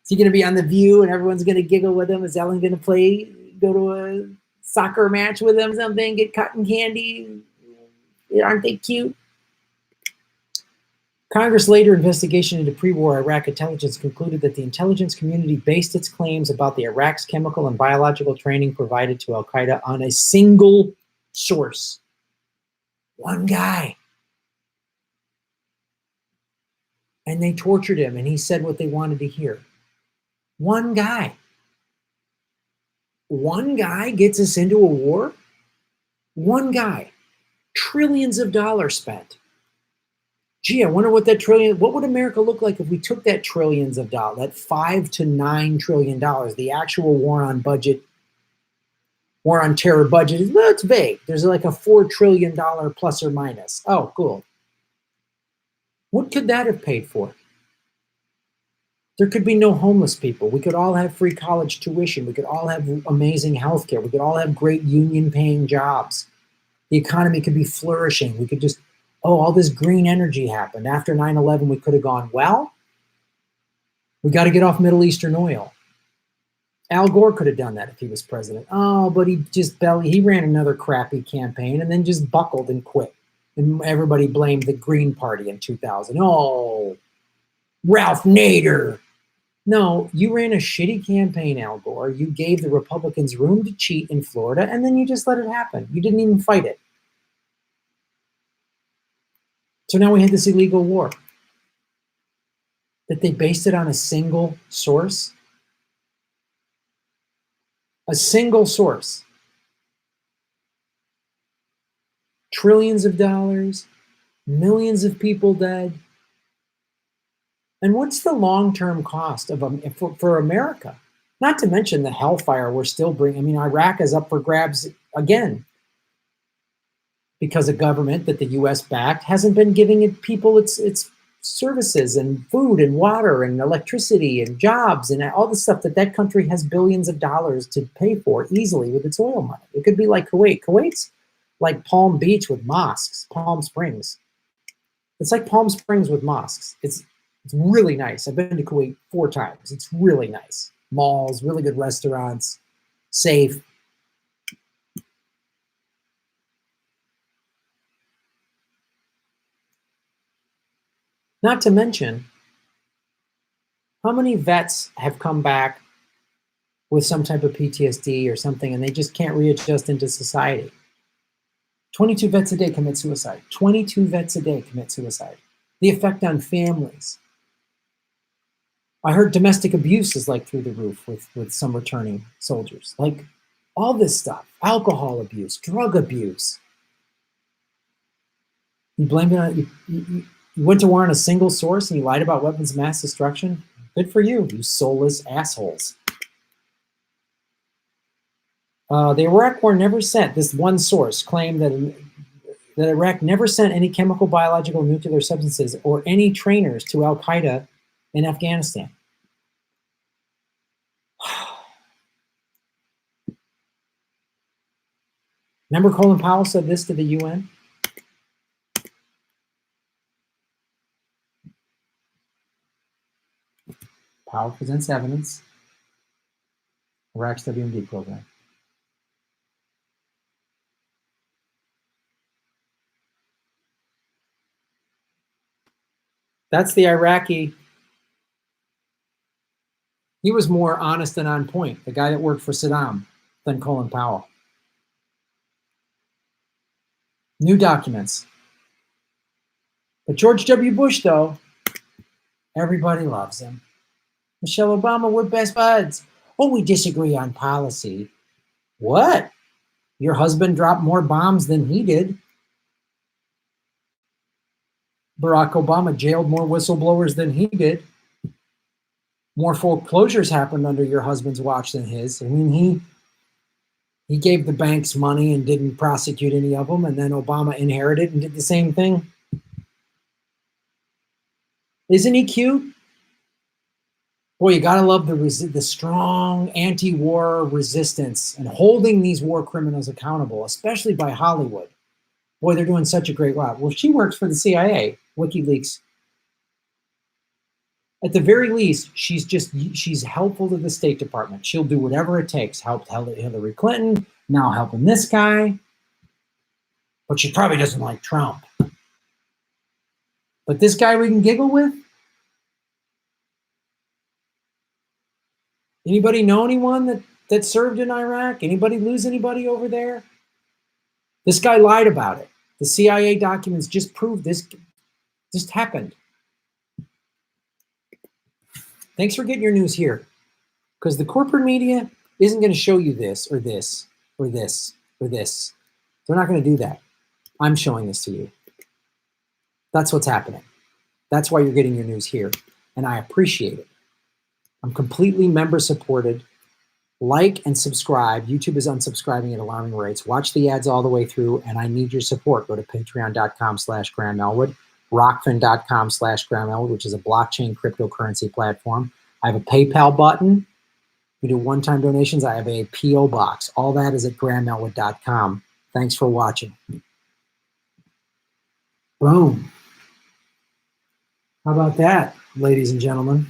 Is he going to be on The View and everyone's going to giggle with him? Is Ellen going to go to a soccer match with him, something, get cotton candy? Aren't they cute? Congress later investigation into pre-war Iraq intelligence concluded that the intelligence community based its claims about the Iraq's chemical and biological training provided to Al-Qaeda on a single source. One guy. And they tortured him and he said what they wanted to hear. One guy. One guy gets us into a war? One guy. Trillions of dollars spent. Gee, I wonder what would America look like if we took that trillions of dollars, that $5 to $9 trillion, the actual war on terror budget, it's vague. There's like a $4 trillion plus or minus. Oh, cool. What could that have paid for? There could be no homeless people. We could all have free college tuition. We could all have amazing healthcare. We could all have great union-paying jobs. The economy could be flourishing. We could just, all this green energy happened. After 9/11, we could have gone, well, we got to get off Middle Eastern oil. Al Gore could have done that if he was president. Oh, but he ran another crappy campaign and then just buckled and quit. And everybody blamed the Green Party in 2000. Oh, Ralph Nader. No, you ran a shitty campaign, Al Gore. You gave the Republicans room to cheat in Florida, and then you just let it happen. You didn't even fight it. So now we had this illegal war that they based it on a single source. A single source. Trillions of dollars, millions of people dead. And what's the long-term cost of for America? Not to mention the hellfire we're still bringing. I mean, Iraq is up for grabs again because a government that the U.S. backed hasn't been giving people its services and food and water and electricity and jobs and all the stuff that country has billions of dollars to pay for easily with its oil money. It could be like Kuwait. Kuwait's like Palm Beach with mosques, Palm Springs. It's like Palm Springs with mosques. It's really nice. I've been to Kuwait 4 times. It's really nice. Malls, really good restaurants, safe. Not to mention, how many vets have come back with some type of PTSD or something and they just can't readjust into society? 22 vets a day commit suicide. 22 vets a day commit suicide. The effect on families. I heard domestic abuse is like through the roof with some returning soldiers. Like all this stuff, alcohol abuse, drug abuse. You blame it on, you went to war on a single source and you lied about weapons of mass destruction? Good for you, you soulless assholes. The Iraq war never sent, this one source claimed that Iraq never sent any chemical, biological, nuclear substances or any trainers to Al-Qaeda in Afghanistan. Remember Colin Powell said this to the UN? Powell presents evidence. Iraq's WMD program. That's the Iraqi. He was more honest and on point, the guy that worked for Saddam, than Colin Powell. New documents. But George W. Bush, though, everybody loves him. Michelle Obama, we're best buds. Oh, we disagree on policy. What? Your husband dropped more bombs than he did. Barack Obama jailed more whistleblowers than he did. More foreclosures happened under your husband's watch than his. I mean, he gave the banks money and didn't prosecute any of them, and then Obama inherited and did the same thing. Isn't he cute? Boy, you gotta love the strong anti-war resistance and holding these war criminals accountable, especially by Hollywood. Boy, they're doing such a great job. Well, she works for the CIA, WikiLeaks. At the very least, she's helpful to the State Department. She'll do whatever it takes. Helped Hillary Clinton, now helping this guy. But she probably doesn't like Trump. But this guy we can giggle with? Anybody know anyone that served in Iraq? Anybody lose anybody over there? This guy lied about it. The CIA documents just proved this just happened. Thanks for getting your news here. Because the corporate media isn't going to show you this or this or this or this. They're not going to do that. I'm showing this to you. That's what's happening. That's why you're getting your news here. And I appreciate it. I'm completely member supported. Like and subscribe. YouTube is unsubscribing at alarming rates. Watch the ads all the way through, and I need your support. Go to patreon.com/GrahamElwood, rockfin.com/GrahamElwood, which is a blockchain cryptocurrency platform. I have a PayPal button. We do one-time donations. I have a P.O. box. All that is at GrahamElwood.com. Thanks for watching. Boom. How about that, ladies and gentlemen?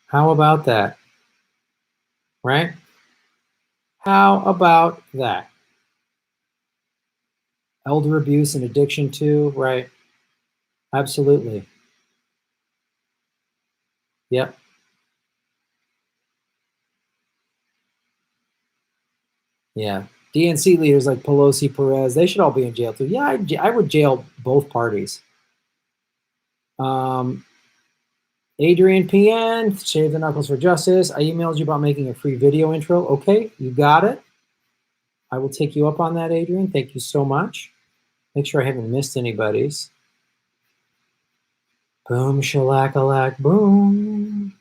How about that? Right? How about that? Elder abuse and addiction too, right? Absolutely. Yep. Yeah. DNC leaders like Pelosi, Perez, they should all be in jail too. Yeah, I would jail both parties. Adrian PN, Shave the Knuckles for Justice. I emailed you about making a free video intro. Okay, you got it. I will take you up on that, Adrian. Thank you so much. Make sure I haven't missed anybody's. Boom, shalakalak, boom.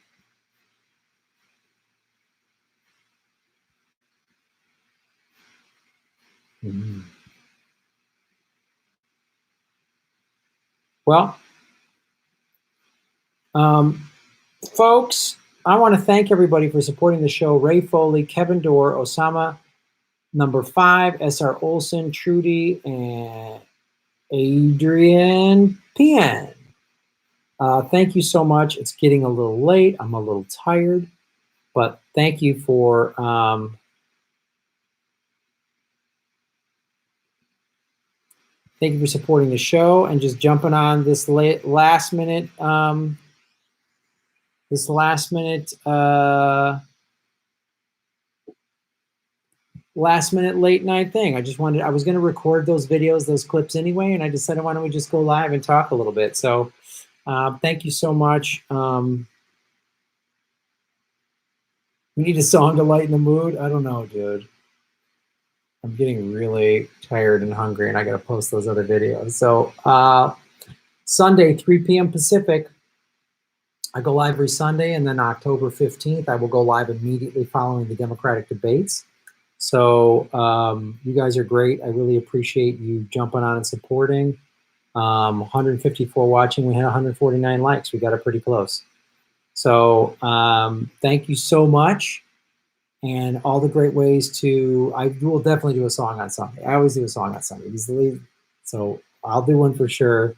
Well, folks, I want to thank everybody for supporting the show. Ray Foley, Kevin Dorr, Osama, number 5, SR Olson, Trudy, and Adrian PN. Thank you so much. It's getting a little late. I'm a little tired, but thank you for supporting the show and just jumping on this last minute late night thing. I was going to record those videos, those clips anyway, and I decided, why don't we just go live and talk a little bit? So thank you so much. We need a song to lighten the mood. I don't know, dude. I'm getting really tired and hungry, and I got to post those other videos. So Sunday, 3 p.m. Pacific, I go live every Sunday, and then October 15th, I will go live immediately following the Democratic debates. So you guys are great. I really appreciate you jumping on and supporting. 154 watching. We had 149 likes. We got it pretty close. So thank you so much. And all the great ways to, I will definitely do a song on Sunday. I always do a song on Sunday. So I'll do one for sure.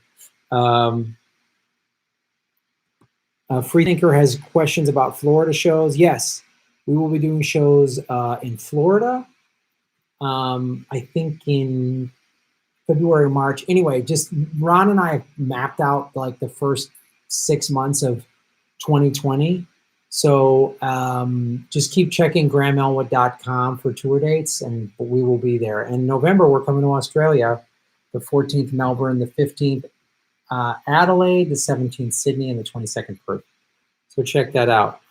Freethinker has questions about Florida shows. Yes, we will be doing shows in Florida. I think in February or March. Anyway, just Ron and I have mapped out like the first 6 months of 2020. So just keep checking grahamelwood.com for tour dates, and we will be there. In November, we're coming to Australia, the 14th Melbourne, the 15th Adelaide, the 17th Sydney, and the 22nd Perth. So check that out.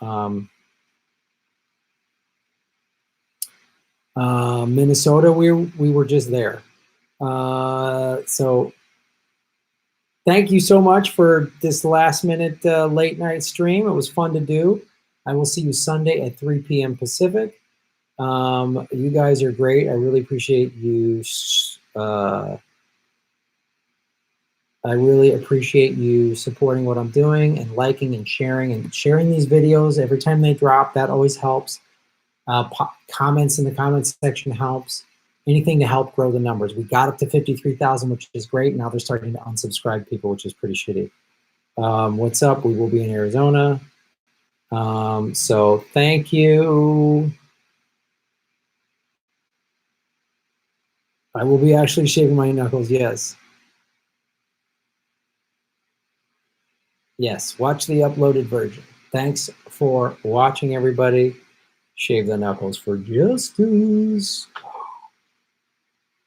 Minnesota, we were just there. So thank you so much for this last minute late night stream. It was fun to do. I will see you Sunday at 3 p.m. Pacific. You guys are great. I really appreciate you. I really appreciate you supporting what I'm doing and liking and sharing these videos every time they drop. That always helps. Comments in the comments section helps. Anything to help grow the numbers. We got up to 53,000, which is great. Now they're starting to unsubscribe people, which is pretty shitty. What's up? We will be in Arizona. So thank you. I will be actually shaving my knuckles, yes. Yes, watch the uploaded version. Thanks for watching, everybody. Shave the knuckles for justice.